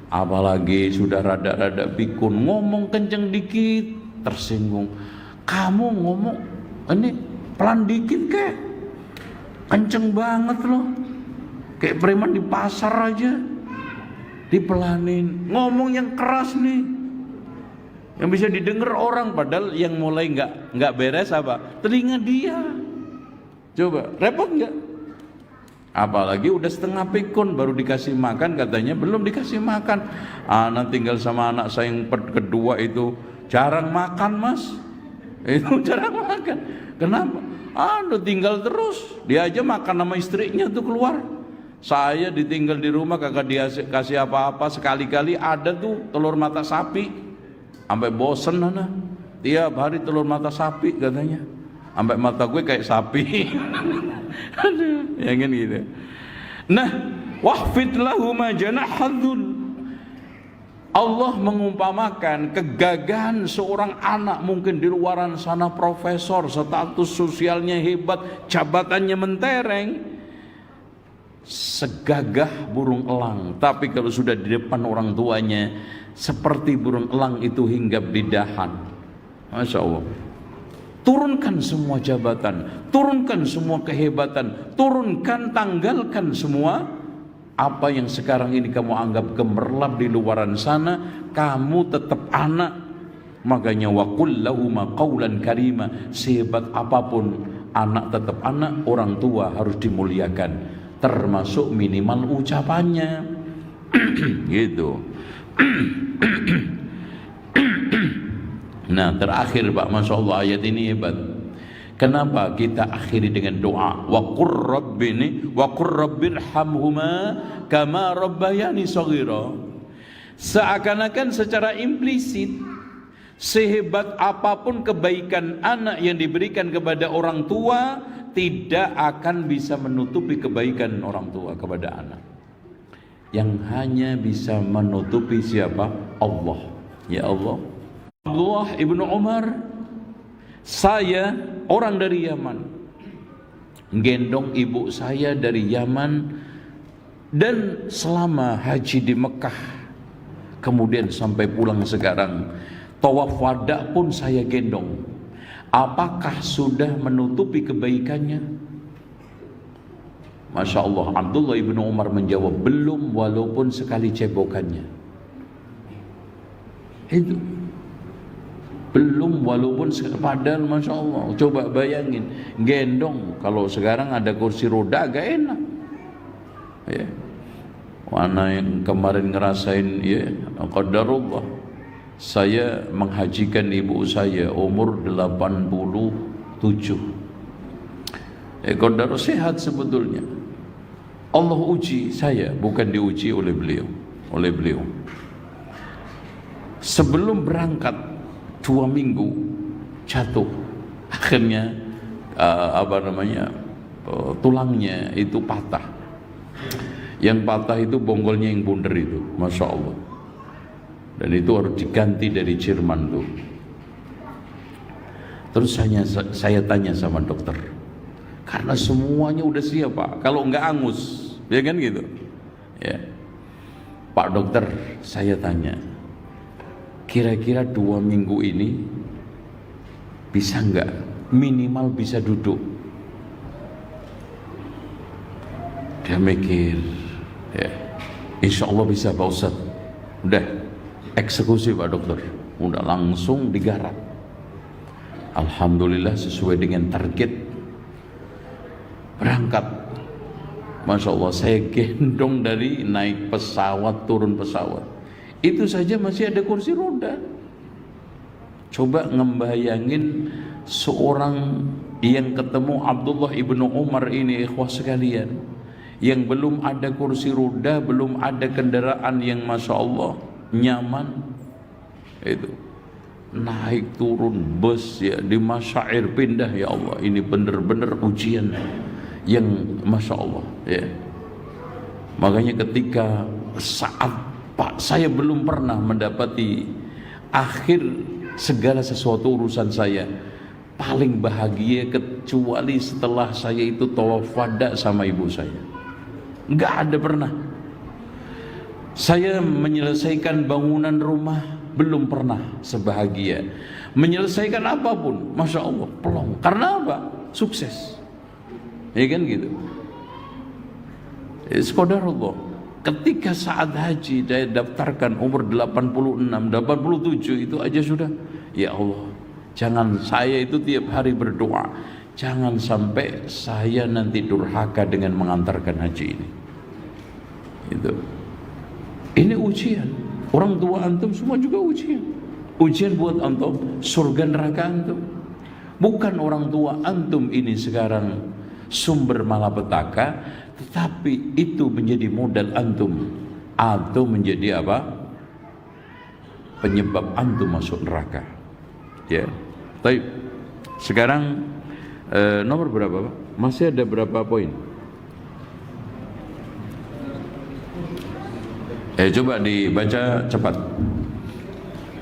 apalagi sudah rada-rada pikun, ngomong kenceng dikit tersinggung. Kamu ngomong ini pelan dikit kek, kenceng banget loh, kayak preman di pasar aja dipelanin. Ngomong yang keras nih yang bisa didengar orang, padahal yang mulai nggak beres apa? Telinga dia. Coba repot nggak? Apalagi udah setengah pikun baru dikasih makan, katanya belum dikasih makan. Anak tinggal sama anak saya yang kedua itu jarang makan mas. Itu jarang makan. Kenapa? Tinggal terus. Dia aja makan sama istrinya tuh keluar. Saya ditinggal di rumah kagak dia kasih apa-apa. Sekali-kali ada tuh telur mata sapi. Sampai bosen anak. Tiap hari telur mata sapi katanya. Sampai mata gue kayak sapi. Aduh, yang gitu. Nah, wahfid lahuma janahadzul. Allah mengumpamakan kegagahan seorang anak mungkin di luaran sana profesor, status sosialnya hebat, jabatannya mentereng, segagah burung elang. Tapi kalau sudah di depan orang tuanya, seperti burung elang itu hinggap di dahan. Masya Allah. Turunkan semua jabatan, turunkan semua kehebatan, turunkan, tanggalkan semua apa yang sekarang ini kamu anggap gemerlap di luaran sana. Kamu tetap anak. Makanya wa qul lahuma qaulan karima. Sehebat apapun anak tetap anak. Orang tua harus dimuliakan, termasuk minimal ucapannya. Gitu. Nah terakhir Pak, Masya Allah ayat ini hebat. Kenapa kita akhiri dengan doa? Wa qur rabbirhamhuma kama rabbayani shaghira. Seakan-akan secara implisit, sehebat apapun kebaikan anak yang diberikan kepada orang tua, tidak akan bisa menutupi kebaikan orang tua kepada anak. Yang hanya bisa menutupi siapa? Allah. Ya Allah. Abdullah ibnu Umar, saya orang dari Yaman, gendong ibu saya dari Yaman, dan selama haji di Mekah, kemudian sampai pulang sekarang, tawaf wada pun saya gendong. Apakah sudah menutupi kebaikannya? Masya Allah, Abdullah ibnu Umar menjawab, belum, walaupun sekali cebokannya. Itu belum, walaupun padahal Masya Allah, coba bayangin, gendong, kalau sekarang ada kursi roda agak enak ya. Mana yang kemarin ngerasain ya, qadarullah, saya menghajikan ibu saya umur 87. Qadar sehat sebetulnya. Allah uji saya, bukan diuji oleh beliau. Sebelum berangkat 2 minggu jatuh, akhirnya tulangnya itu patah. Yang patah itu bonggolnya yang bundar itu, Masya Allah. Dan itu harus diganti dari Jerman tuh. Terus saya tanya sama dokter, karena semuanya udah siap Pak, kalau nggak angus, ya kan gitu ya. Pak dokter, saya tanya, kira-kira 2 minggu ini bisa nggak minimal bisa duduk? Dia mikir ya, insya Allah bisa Pak Ustaz. Udah eksekusi Pak dokter, udah langsung digarap. Alhamdulillah sesuai dengan target, berangkat. Masya Allah, saya gendong dari naik pesawat, turun pesawat, itu saja masih ada kursi roda. Coba ngebayangin seorang yang ketemu Abdullah ibnu Umar ini, ikhwah sekalian, yang belum ada kursi roda, belum ada kendaraan yang Masya Allah nyaman, itu naik turun bus ya, di masyair pindah, ya Allah, ini benar-benar ujian yang Masya Allah ya. Makanya ketika saat Pak, saya belum pernah mendapati akhir segala sesuatu urusan saya paling bahagia kecuali setelah saya itu tawaf wada sama ibu saya. Enggak ada pernah. Saya menyelesaikan bangunan rumah belum pernah sebahagia. Menyelesaikan apapun, Masya Allah, pelong. Karena apa? Sukses. Ya kan gitu. Qadarullah. Ketika saat haji saya daftarkan umur 86, 87 itu aja sudah. Ya Allah, jangan saya itu tiap hari berdoa, jangan sampai saya nanti durhaka dengan mengantarkan haji ini. Itu. Ini ujian. Orang tua antum semua juga ujian. Ujian buat antum, surga neraka antum. Bukan orang tua antum ini sekarang sumber malapetaka, tetapi itu menjadi modal antum atau menjadi apa? Penyebab antum masuk neraka. Ya. Baik. Sekarang nomor berapa, Pak? Masih ada berapa poin? Coba dibaca cepat.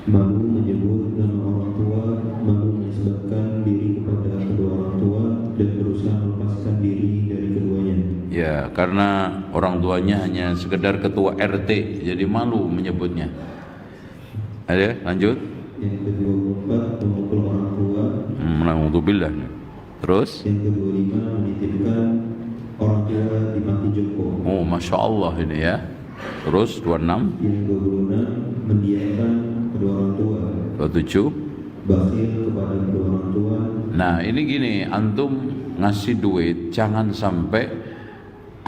Malu menyebut nama orang tua, malu menisbatkan diri kepada kedua orang tua, dan berusaha melepaskan diri dari keduanya. Ya, karena orang tuanya hanya sekedar ketua RT, jadi malu menyebutnya. Ada, lanjut. Yang ke-24, memukul orang tua. Alhamdulillah. Terus? Yang ke-25, menitipkan orang tua di panti jompo. Oh, Masya Allah ini ya. Terus 26. Yang ke-26, mendiamkan kedua orang tua. 27. Bakhil kepada kedua orang tua. Nah ini gini, antum ngasih duit, jangan sampai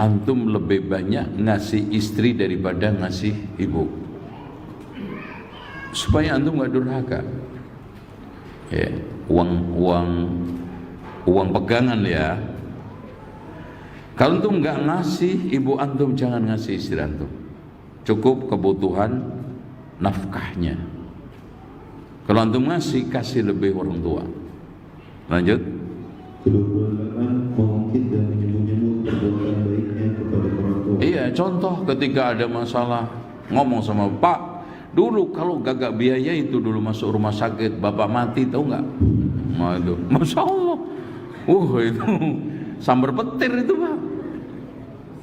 antum lebih banyak ngasih istri daripada ngasih ibu, supaya antum gak durhaka ya. Uang pegangan ya. Kalau antum gak ngasih ibu antum, jangan ngasih istri antum. Cukup kebutuhan nafkahnya. Kalau antum ngasih, kasih lebih orang tua. Lanjut. 28, mengungkit dan menyebut-nyebut perbuatan baiknya kepada orang tua. Iya, contoh ketika ada masalah, ngomong sama Pak, dulu kalau gagak biaya itu dulu masuk rumah sakit, bapak mati, tahu nggak? Nah, itu, Masya Allah. Itu sambar petir itu Pak.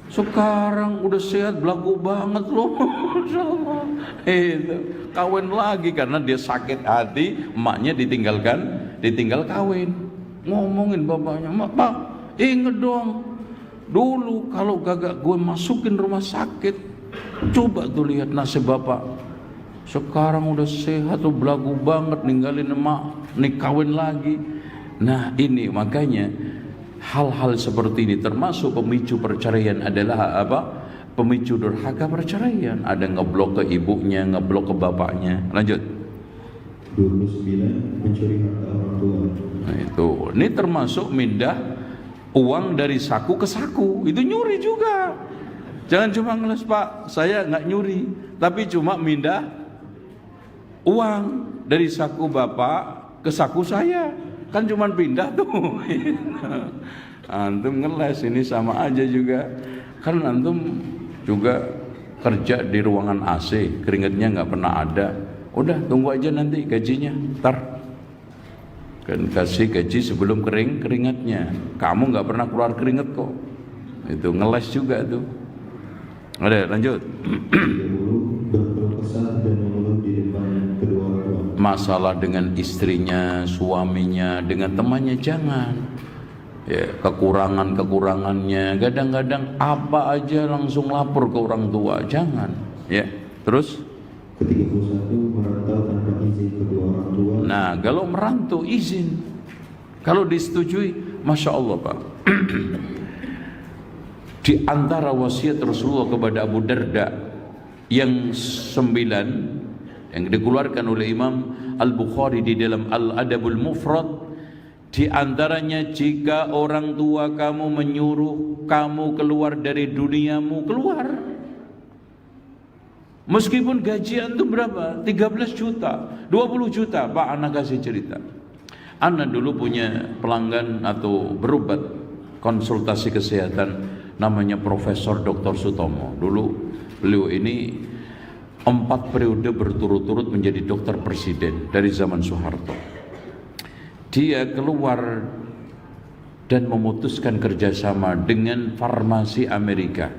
Sekarang udah sehat, belagu banget loh. Masya Allah. Itu kawin lagi karena dia sakit hati, emaknya ditinggal kawin. Ngomongin bapaknya, Pak, inget dong, dulu kalau gagak gue masukin rumah sakit, coba tuh lihat nasib bapak. Sekarang udah sehat tuh, belagu banget, ninggalin emak, nih kawin lagi. Nah ini makanya hal-hal seperti ini termasuk pemicu perceraian adalah apa? Pemicu durhaka perceraian. Ada ngeblok ke ibunya, ngeblok ke bapaknya. Lanjut. 29. Mencuri harta orang tua. Nah itu, ini termasuk mindah uang dari saku ke saku. Itu nyuri juga. Jangan cuma ngeles, Pak, saya nggak nyuri, tapi cuma mindah uang dari saku bapak ke saku saya. Kan cuma pindah tuh. Antum ngeles, ini sama aja juga. Kan antum juga kerja di ruangan AC, keringetnya nggak pernah ada. Udah tunggu aja nanti gajinya, ntar kan kasih gaji sebelum keringatnya. Kamu nggak pernah keluar keringet kok. Itu ngeles juga tuh. Ada lanjut. 30. Berkeluh kesah dan mengeluh di depan kedua orang tua. Masalah dengan istrinya, suaminya, dengan temannya jangan. Ya, kekurangannya, kadang-kadang apa aja langsung lapor ke orang tua, jangan. Ya, terus? Ke-31. Merantau tanpa izin kedua orang tua. Nah, kalau merantau izin, kalau disetujui, masya Allah Pak. Di antara wasiat Rasulullah kepada Abu Darda yang 9 yang dikeluarkan oleh Imam Al-Bukhari di dalam Al-Adabul Mufrad, di antaranya jika orang tua kamu menyuruh kamu keluar dari duniamu, keluar. Meskipun gaji antum berapa? 13 juta, 20 juta. Pak, anak kasih cerita. Anak dulu punya pelanggan atau berobat konsultasi kesehatan namanya Profesor Dr. Sutomo. Dulu beliau ini 4 periode berturut-turut menjadi dokter presiden dari zaman Soeharto. Dia keluar dan memutuskan kerjasama dengan farmasi Amerika.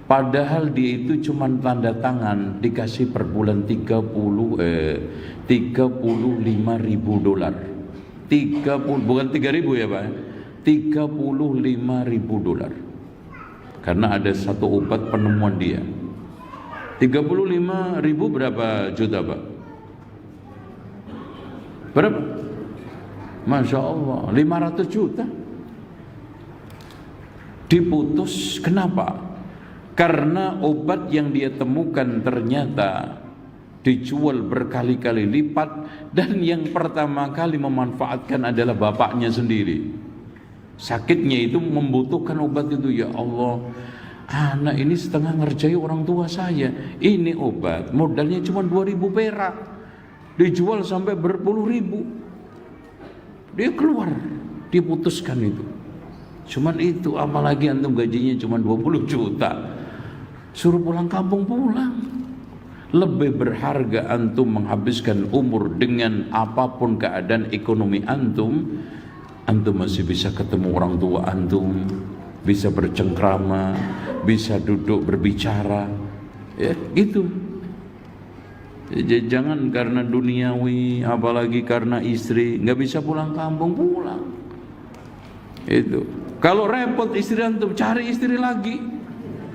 Padahal dia itu cuma tanda tangan, dikasih per bulan 35.000 dolar. 30, bukan 3.000 ya Pak, 35.000 dolar. Karena ada satu obat penemuan dia. 35.000 berapa juta Pak? Berapa? Masya Allah, 500 juta. Diputus, kenapa? Karena obat yang dia temukan ternyata dijual berkali-kali lipat, dan yang pertama kali memanfaatkan adalah bapaknya sendiri. Sakitnya itu membutuhkan obat itu. Ya Allah, anak ini setengah ngerjai orang tua saya. Ini obat modalnya cuma 2.000 perak, dijual sampai berpuluh ribu. Dia keluar, diputuskan itu. Cuman itu, apalagi antum gajinya cuma 20 juta. Suruh pulang kampung, pulang. Lebih berharga antum menghabiskan umur dengan apapun keadaan ekonomi antum. Antum masih bisa ketemu orang tua antum, bisa bercengkrama, bisa duduk berbicara, ya gitu. Jangan karena duniawi, apalagi karena istri, nggak bisa pulang kampung, pulang. Itu. Kalau repot istri antum, cari istri lagi.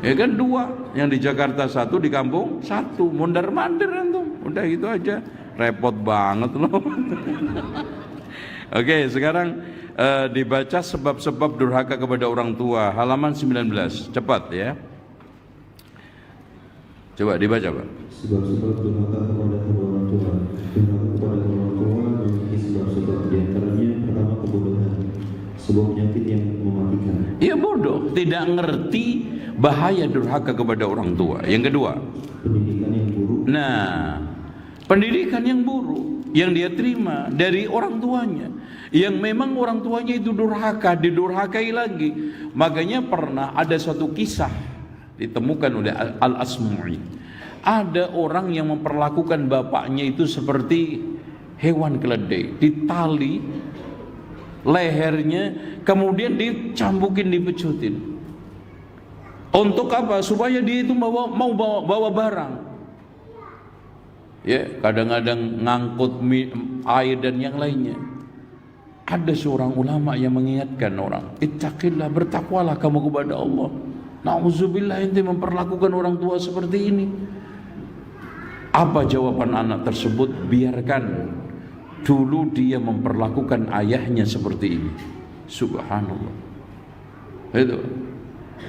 Ya kan 2, yang di Jakarta 1, di kampung 1, mondar-mandir antum. Udah gitu aja, repot banget loh. Oke, sekarang dibaca sebab-sebab durhaka kepada orang tua, halaman 19, cepat ya. Coba dibaca Pak. Sebab-sebab durhaka kepada kedua orang tua. Durhaka kepada kedua orang tua memiliki sebab-sebab, di antaranya pertama kebodohan, sebuah penyakit yang mematikan. Iya, bodoh, tidak ngerti bahaya durhaka kepada orang tua. Yang kedua, pendidikan yang buruk. Nah, pendidikan yang buruk yang dia terima dari orang tuanya, yang memang orang tuanya itu durhaka, didurhakai lagi. Makanya pernah ada suatu kisah ditemukan oleh Al-Asmu'i. Ada orang yang memperlakukan bapaknya itu seperti hewan keledai, ditali lehernya, kemudian dicambukin, dipecutin. Untuk apa? Supaya dia itu mau bawa barang. Ya, kadang-kadang ngangkut air dan yang lainnya. Ada seorang ulama yang mengingatkan orang, ittaqillah, bertakwalah kamu kepada Allah. Nauzubillah, ente memperlakukan orang tua seperti ini. Apa jawaban anak tersebut? Biarkan dulu dia memperlakukan ayahnya seperti ini. Subhanallah. Itu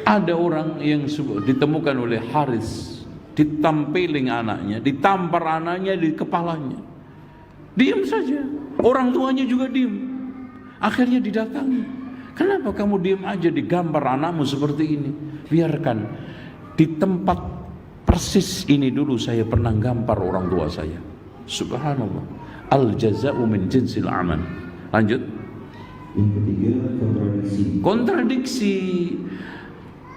ada orang yang ditemukan oleh Haris, ditampiling anaknya, ditampar anaknya di kepalanya. Diam saja, orang tuanya juga diam. Akhirnya didatangi, kenapa kamu diam aja, digambar anakmu seperti ini? Biarkan, di tempat persis ini dulu saya pernah gampar orang tua saya. Subhanallah. Al jaza'u min jinsil amal. Lanjut. Yang ketiga, Kontradiksi.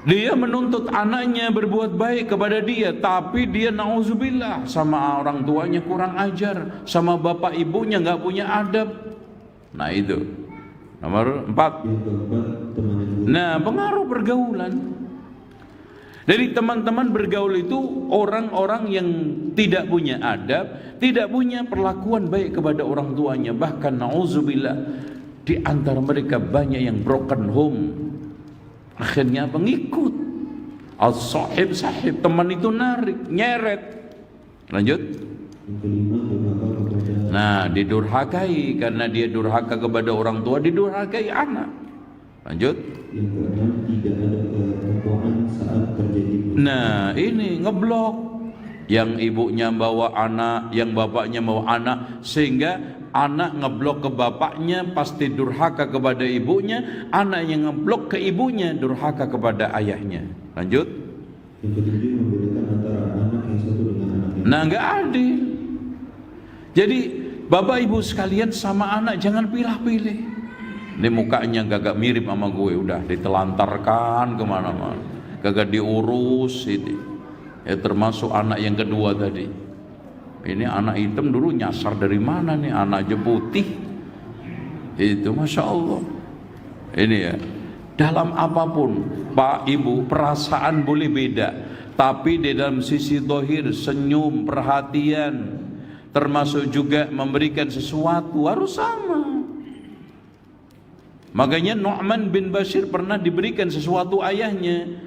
Dia menuntut anaknya berbuat baik kepada dia, tapi dia nauzubillah sama orang tuanya kurang ajar, sama bapak ibunya nggak punya adab. Nah itu nomor 4. Nah, pengaruh pergaulan. Dari teman-teman bergaul itu orang-orang yang tidak punya adab, tidak punya perlakuan baik kepada orang tuanya, bahkan nauzubillah di antara mereka banyak yang broken home. Akhirnya pengikut as-sahib, teman itu narik, nyeret. Lanjut. Nah, didurhakai, karena dia durhaka kepada orang tua, didurhakai anak. Lanjut. Yang keenam, tidak ada ketakwaan saat terjadi. Nah, ini ngeblok. Yang ibunya bawa anak, yang bapaknya bawa anak, sehingga anak ngeblok ke bapaknya pasti durhaka kepada ibunya, anak yang ngeblok ke ibunya durhaka kepada ayahnya. Lanjut. Yang ketujuh, membedakan antara anak yang satu dengan anak yang Nah, nggak adil. Jadi bapak ibu sekalian sama anak jangan pilih-pilih. Ini mukanya gagak mirip sama gue, udah ditelantarkan kemana-mana, gagak diurus itu. Ya, termasuk anak yang kedua tadi. Ini anak hitam dulu nyasar dari mana nih, anak aja putih. Itu Masya Allah. Ini ya, dalam apapun Pak Ibu, perasaan boleh beda, tapi di dalam sisi zahir, senyum, perhatian, termasuk juga memberikan sesuatu harus sama. Makanya Nu'man bin Bashir pernah diberikan sesuatu ayahnya.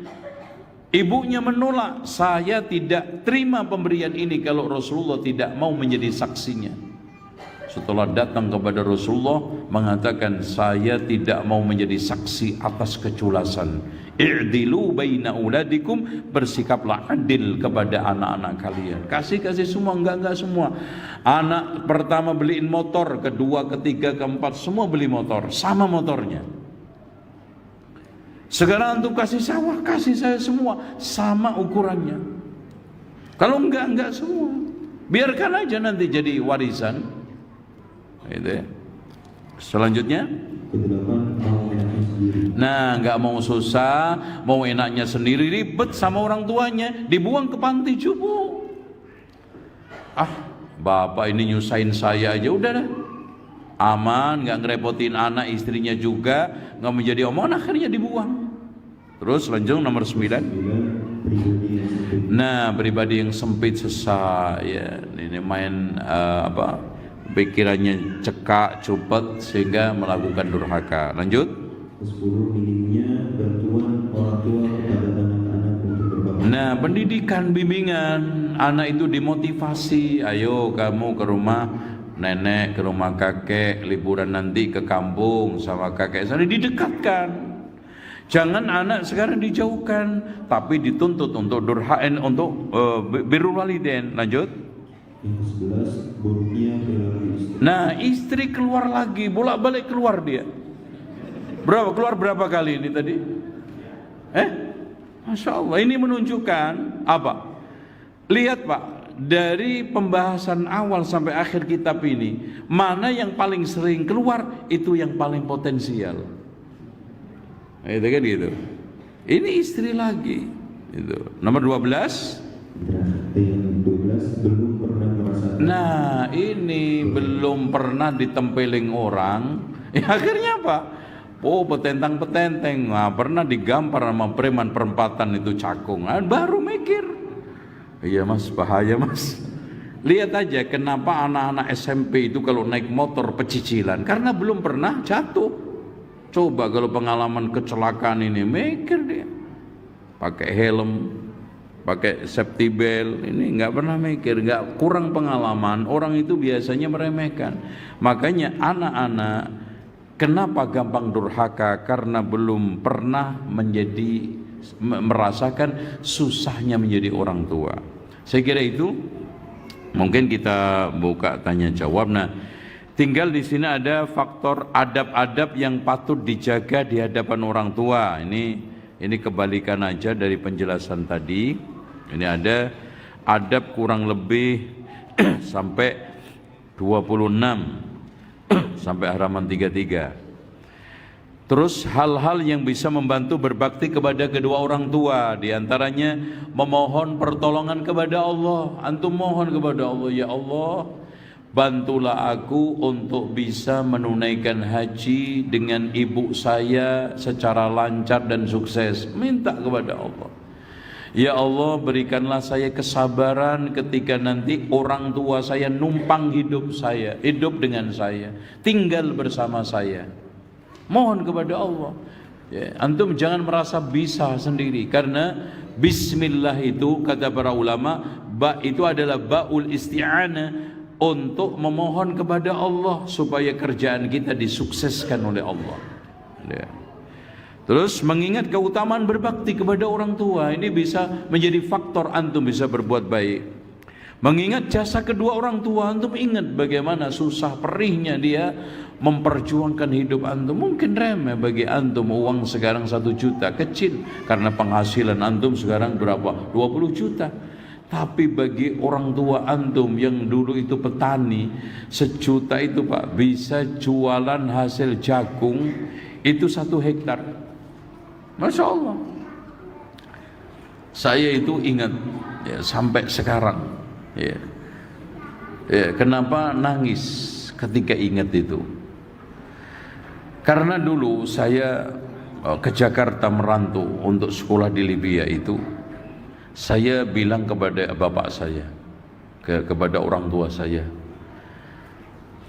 Ibunya menolak, saya tidak terima pemberian ini kalau Rasulullah tidak mau menjadi saksinya. Setelah datang kepada Rasulullah mengatakan, saya tidak mau menjadi saksi atas keculasan. I'dilu baina uladikum, bersikaplah adil kepada anak-anak kalian. Kasih semua, enggak semua. Anak pertama beliin motor, kedua, ketiga, keempat semua beli motor, sama motornya. Sekarang untuk kasih sawah, kasih saya semua, sama ukurannya. Kalau enggak semua. Biarkan aja nanti jadi warisan. Itu ya. Selanjutnya, nah, enggak mau susah, mau enaknya sendiri, ribet sama orang tuanya, dibuang ke panti jompo. Bapak ini nyusahin saya aja, udah dah. Aman, nggak ngerepotin anak, istrinya juga, nggak menjadi omongan, akhirnya dibuang. Terus lanjut nomor 9. Nah, pribadi yang sempit, sesak, ya, ini main pikirannya cekak, cupet, sehingga melakukan durhaka. Lanjut. 10. Minimnya bantuan orang tua kepada anak-anak untuk berbakti. Nah, pendidikan, bimbingan, anak itu dimotivasi, ayo kamu ke rumah nenek, ke rumah kakek, liburan nanti ke kampung sama kakek sana, didekatkan. Jangan anak sekarang dijauhkan, tapi dituntut untuk durhain, untuk birrul walidain. Lanjut. Yang ke-11, buruknya perilaku istri. Nah, istri keluar lagi, bolak-balik keluar dia. Keluar berapa kali ini tadi? Masya Allah, ini menunjukkan apa? Lihat Pak, dari pembahasan awal sampai akhir kitab ini, mana yang paling sering keluar, itu yang paling potensial. Itu kan gitu. Ini istri lagi. Itu. Nomor 12. Yang 12, belum pernah merasakan. Nah, ini belum pernah ditempeling orang. Akhirnya apa? Oh, petentang-petenteng. Nah, pernah digampar sama preman perempatan itu cakung. Nah, baru mikir. Iya mas, bahaya mas. Lihat aja kenapa anak-anak SMP itu kalau naik motor pecicilan, karena belum pernah jatuh. Coba kalau pengalaman kecelakaan ini, mikir dia. Pakai helm, pakai safety belt, ini nggak pernah mikir, nggak, kurang pengalaman. Orang itu biasanya meremehkan. Makanya anak-anak kenapa gampang durhaka? Karena belum pernah merasakan susahnya menjadi orang tua. Saya kira itu. Mungkin kita buka tanya jawab. Nah, tinggal di sini ada faktor adab-adab yang patut dijaga di hadapan orang tua. Ini kebalikan aja dari penjelasan tadi. Ini ada adab kurang lebih sampai 26 sampai halaman 33. Terus hal-hal yang bisa membantu berbakti kepada kedua orang tua, diantaranya memohon pertolongan kepada Allah. Antum mohon kepada Allah, ya Allah, bantulah aku untuk bisa menunaikan haji dengan ibu saya secara lancar dan sukses. Minta kepada Allah. Ya Allah, berikanlah saya kesabaran ketika nanti orang tua saya numpang hidup dengan saya, tinggal bersama saya. Mohon kepada Allah. Ya, antum jangan merasa bisa sendiri, karena bismillah itu kata para ulama, itu adalah baul isti'anah, untuk memohon kepada Allah supaya kerjaan kita disukseskan oleh Allah. Ya. Terus mengingat keutamaan berbakti kepada orang tua, ini bisa menjadi faktor antum bisa berbuat baik. Mengingat jasa kedua orang tua, antum ingat bagaimana susah perihnya dia memperjuangkan hidup antum. Mungkin remeh bagi antum uang sekarang 1 juta, kecil karena penghasilan antum sekarang berapa? 20 juta. Tapi bagi orang tua antum yang dulu itu petani, 1 juta itu Pak bisa jualan hasil jagung itu 1 hektar. Masya Allah. Saya itu ingat ya, sampai sekarang. Ya. Kenapa nangis ketika ingat itu? Karena dulu saya ke Jakarta merantau untuk sekolah di Libya itu, saya bilang kepada bapak saya, kepada orang tua saya,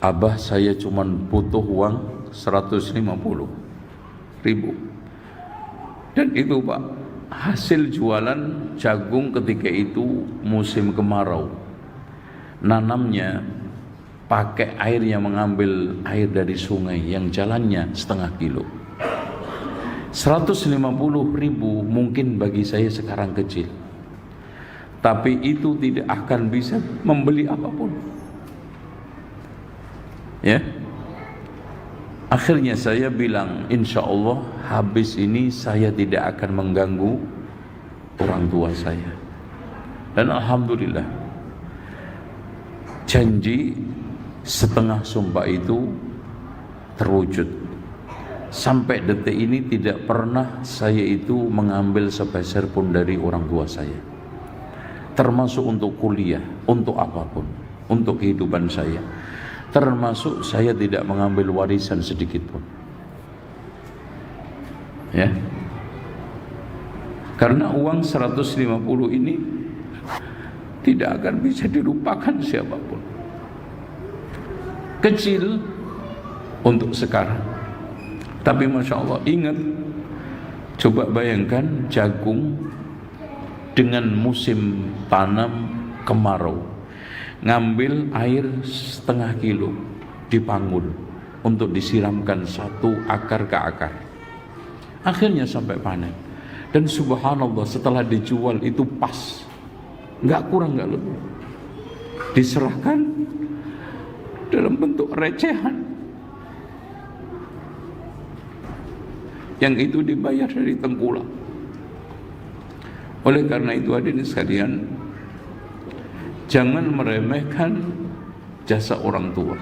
Abah, saya cuma butuh uang 150.000. Dan itu Pak, hasil jualan jagung ketika itu musim kemarau. Nanamnya pakai air yang mengambil air dari sungai yang jalannya setengah kilo. 150.000 mungkin bagi saya sekarang kecil, tapi itu tidak akan bisa membeli apapun. Ya. Akhirnya saya bilang, insya Allah habis ini saya tidak akan mengganggu orang tua saya. Dan alhamdulillah, janji setengah sumpah itu terwujud. Sampai detik ini tidak pernah saya itu mengambil sepeser pun dari orang tua saya, termasuk untuk kuliah, untuk apapun, untuk kehidupan saya. Termasuk saya tidak mengambil warisan sedikit pun. Ya. Karena uang 150 ini tidak akan bisa dilupakan siapapun. Kecil untuk sekarang, tapi Masya Allah, ingat, coba bayangkan jagung dengan musim tanam kemarau, ngambil air setengah kilo dipanggul untuk disiramkan satu akar ke akar, akhirnya sampai panen. Dan subhanallah, setelah dijual itu pas, nggak kurang nggak lebih, diserahkan dalam bentuk recehan yang itu dibayar dari tengkulak. Oleh karena itu hadirin sekalian, jangan meremehkan jasa orang tua,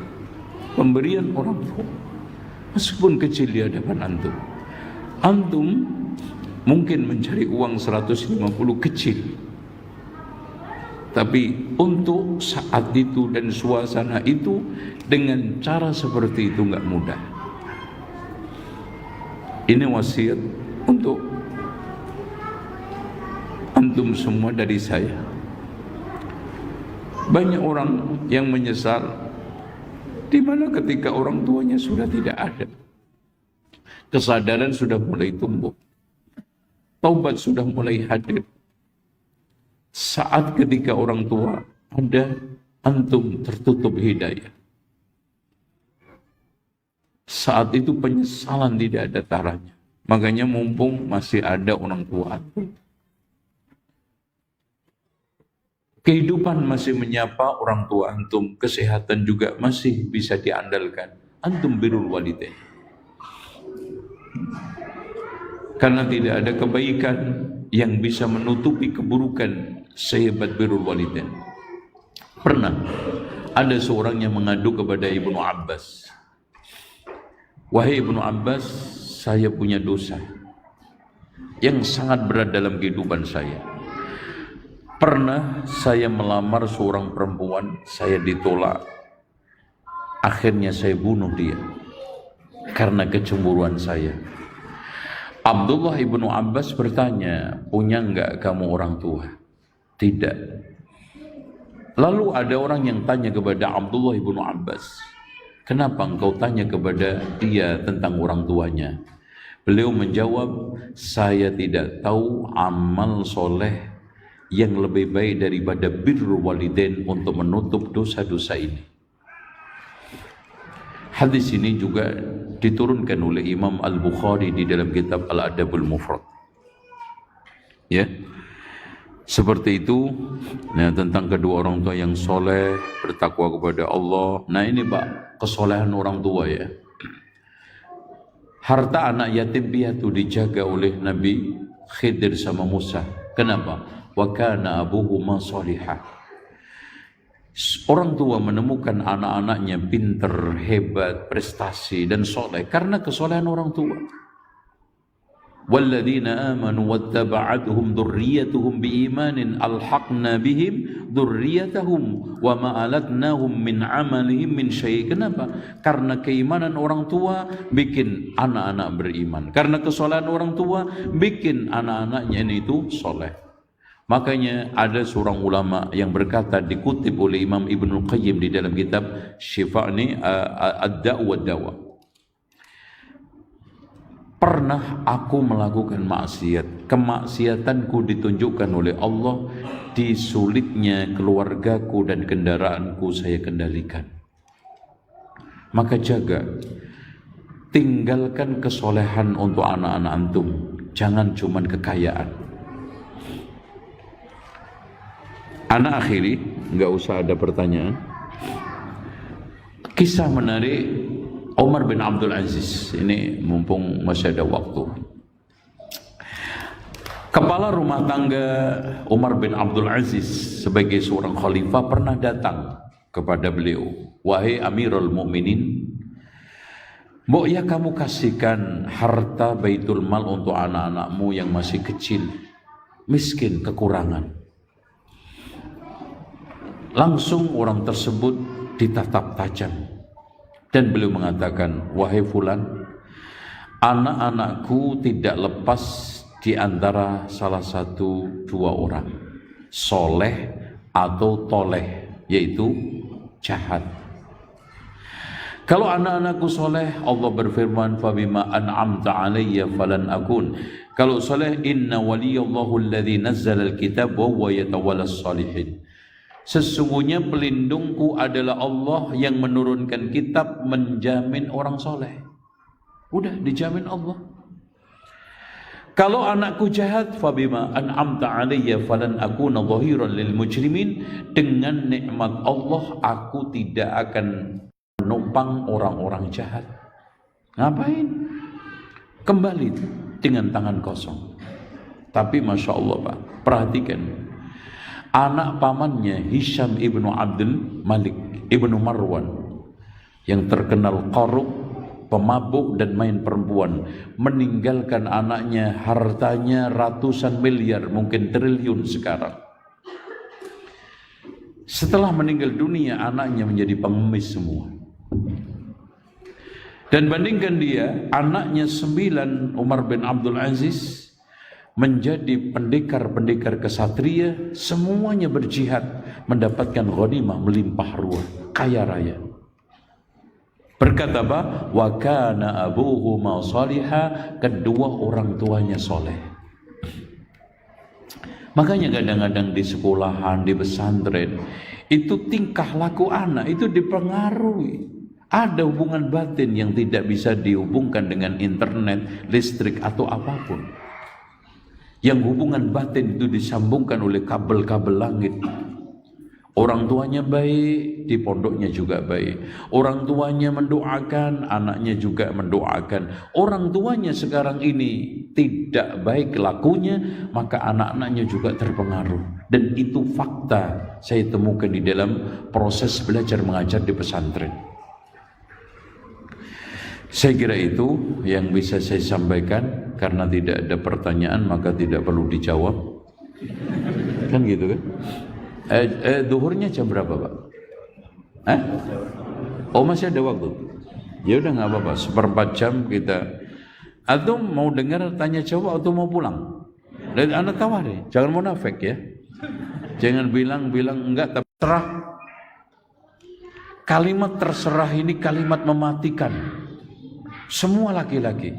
pemberian orang tua, meskipun kecil di hadapan antum. Antum mungkin mencari uang 150 kecil, tapi untuk saat itu dan suasana itu dengan cara seperti itu nggak mudah. Ini wasiat untuk antum semua dari saya. Banyak orang yang menyesal di mana ketika orang tuanya sudah tidak ada. Kesadaran sudah mulai tumbuh. Taubat sudah mulai hadir. Saat ketika orang tua ada, antum tertutup hidayah. Saat itu penyesalan tidak ada taranya. Makanya mumpung masih ada orang tua antum, kehidupan masih menyapa orang tua antum, kesehatan juga masih bisa diandalkan. Antum birrul walidain. Karena tidak ada kebaikan yang bisa menutupi keburukan sehebat birrul walidain. Pernah ada seorang yang mengadu kepada Ibnu Abbas. Wahai Ibnu Abbas, saya punya dosa yang sangat berat dalam kehidupan saya. Pernah saya melamar seorang perempuan, saya ditolak. Akhirnya saya bunuh dia karena kecemburuan saya. Abdullah ibnu Abbas bertanya, punya enggak kamu orang tua? Tidak. Lalu ada orang yang tanya kepada Abdullah ibnu Abbas, kenapa engkau tanya kepada dia tentang orang tuanya? Beliau menjawab, saya tidak tahu amal soleh yang lebih baik daripada birrul walidain untuk menutup dosa-dosa ini. Hadis ini juga diturunkan oleh Imam Al-Bukhari di dalam kitab Al-Adabul Mufrad. Ya, seperti itu. Nah, tentang kedua orang tua yang soleh, bertakwa kepada Allah. Nah ini Pak, kesolehan orang tua ya. Harta anak yatim piatu dijaga oleh Nabi Khidir sama Musa. Kenapa? Wa kana abuhuma sholihah. Orang tua menemukan anak-anaknya pinter, hebat, prestasi dan soleh karena kesolehan orang tua. Walladzina amanu wattaba'atuhum dzurriyyatuhum biimanin alhaqna bihim dzurriyyatahum wa ma alatnahum min amalihim min syai'. Kenapa? Karena keimanan orang tua bikin anak-anak beriman. Karena kesolehan orang tua bikin anak-anaknya itu soleh. Makanya ada seorang ulama yang berkata, dikutip oleh Imam Ibnul Qayyim di dalam kitab Syifa'ni Ad-Da' wa Dawa. Pernah aku melakukan maksiat, kemaksiatanku ditunjukkan oleh Allah, di sulitnya keluargaku dan kendaraanku saya kendalikan. Maka jaga, tinggalkan kesolehan untuk anak-anak antum, jangan cuman kekayaan. Anak akhiri, nggak usah ada pertanyaan. Kisah menarik Umar bin Abdul Aziz. Ini mumpung masih ada waktu. Kepala rumah tangga Umar bin Abdul Aziz sebagai seorang khalifah pernah datang kepada beliau. Wahai Amirul Mukminin, mbok ya kamu kasihkan harta baitul mal untuk anak-anakmu yang masih kecil, miskin, kekurangan. Langsung orang tersebut ditatap tajam dan beliau mengatakan, wahai fulan, anak-anakku tidak lepas di antara salah satu dua orang, soleh atau toleh, yaitu jahat. Kalau anak-anakku soleh, Allah berfirman, fabima an'amta alayya falan akun. Kalau soleh, inna waliyallahu alladhi nazzala alkitab wa huwa yatawallas salihin. Sesungguhnya pelindungku adalah Allah yang menurunkan kitab, menjamin orang soleh. Udah dijamin Allah. Kalau anakku jahat, fabima an'amta alayya falan akuna dhahiran lil mujrimin. Dengan nikmat Allah aku tidak akan menumpang orang-orang jahat. Ngapain? Kembali dengan tangan kosong. Tapi Masya Allah Pak, perhatikan, anak pamannya Hisham ibnu Abdul Malik ibnu Marwan yang terkenal korup, pemabuk dan main perempuan, meninggalkan anaknya hartanya ratusan miliar, mungkin triliun sekarang. Setelah meninggal dunia, anaknya menjadi pengemis semua. Dan bandingkan dia, anaknya 9 Umar bin Abdul Aziz menjadi pendekar-pendekar kesatria, semuanya berjihad, mendapatkan ghanimah melimpah ruah, kaya raya. Berkata apa? Wa kana abuhuma salihah, kedua orang tuanya soleh. Makanya kadang-kadang di sekolahan, di pesantren, itu tingkah laku anak itu dipengaruhi. Ada hubungan batin yang tidak bisa dihubungkan dengan internet, listrik atau apapun. Yang hubungan batin itu disambungkan oleh kabel-kabel langit. Orang tuanya baik, di pondoknya juga baik. Orang tuanya mendoakan, anaknya juga mendoakan. Orang tuanya sekarang ini tidak baik lakunya, maka anak-anaknya juga terpengaruh. Dan itu fakta saya temukan di dalam proses belajar mengajar di pesantren. Saya kira itu yang bisa saya sampaikan. Karena tidak ada pertanyaan maka tidak perlu dijawab. Kan gitu kan? Duhurnya jam berapa Pak? Oh masih ada waktu. Ya udah nggak apa-apa, 1/4 jam kita. Atau mau dengar tanya jawab atau mau pulang? Dan anak tawari, jangan munafik ya. Jangan bilang enggak, tapi terserah. Kalimat terserah ini kalimat mematikan. Semua laki-laki.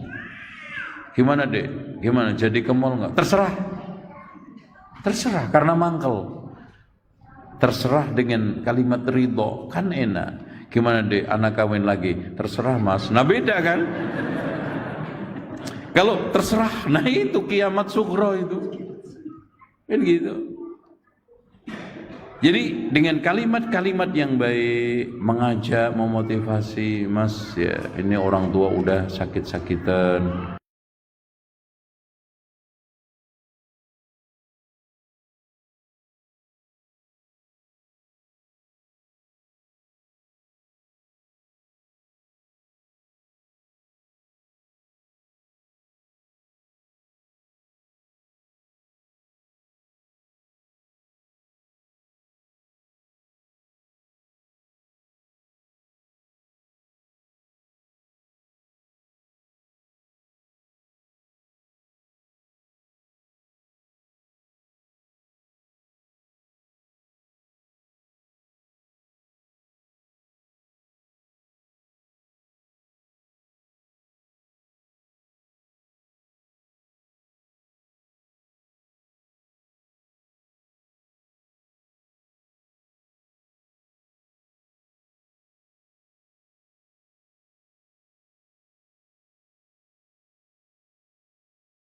Gimana dek? Gimana? Jadi ke mall nggak? Terserah. Terserah karena mangkel. Terserah dengan kalimat ridho kan enak. Gimana dek? Anak kawin lagi? Terserah mas. Nah beda kan? Kalau terserah, nah itu kiamat sugro itu. Kan gitu. Jadi dengan kalimat-kalimat yang baik, mengajak, memotivasi, mas ya ini orang tua udah sakit-sakitan,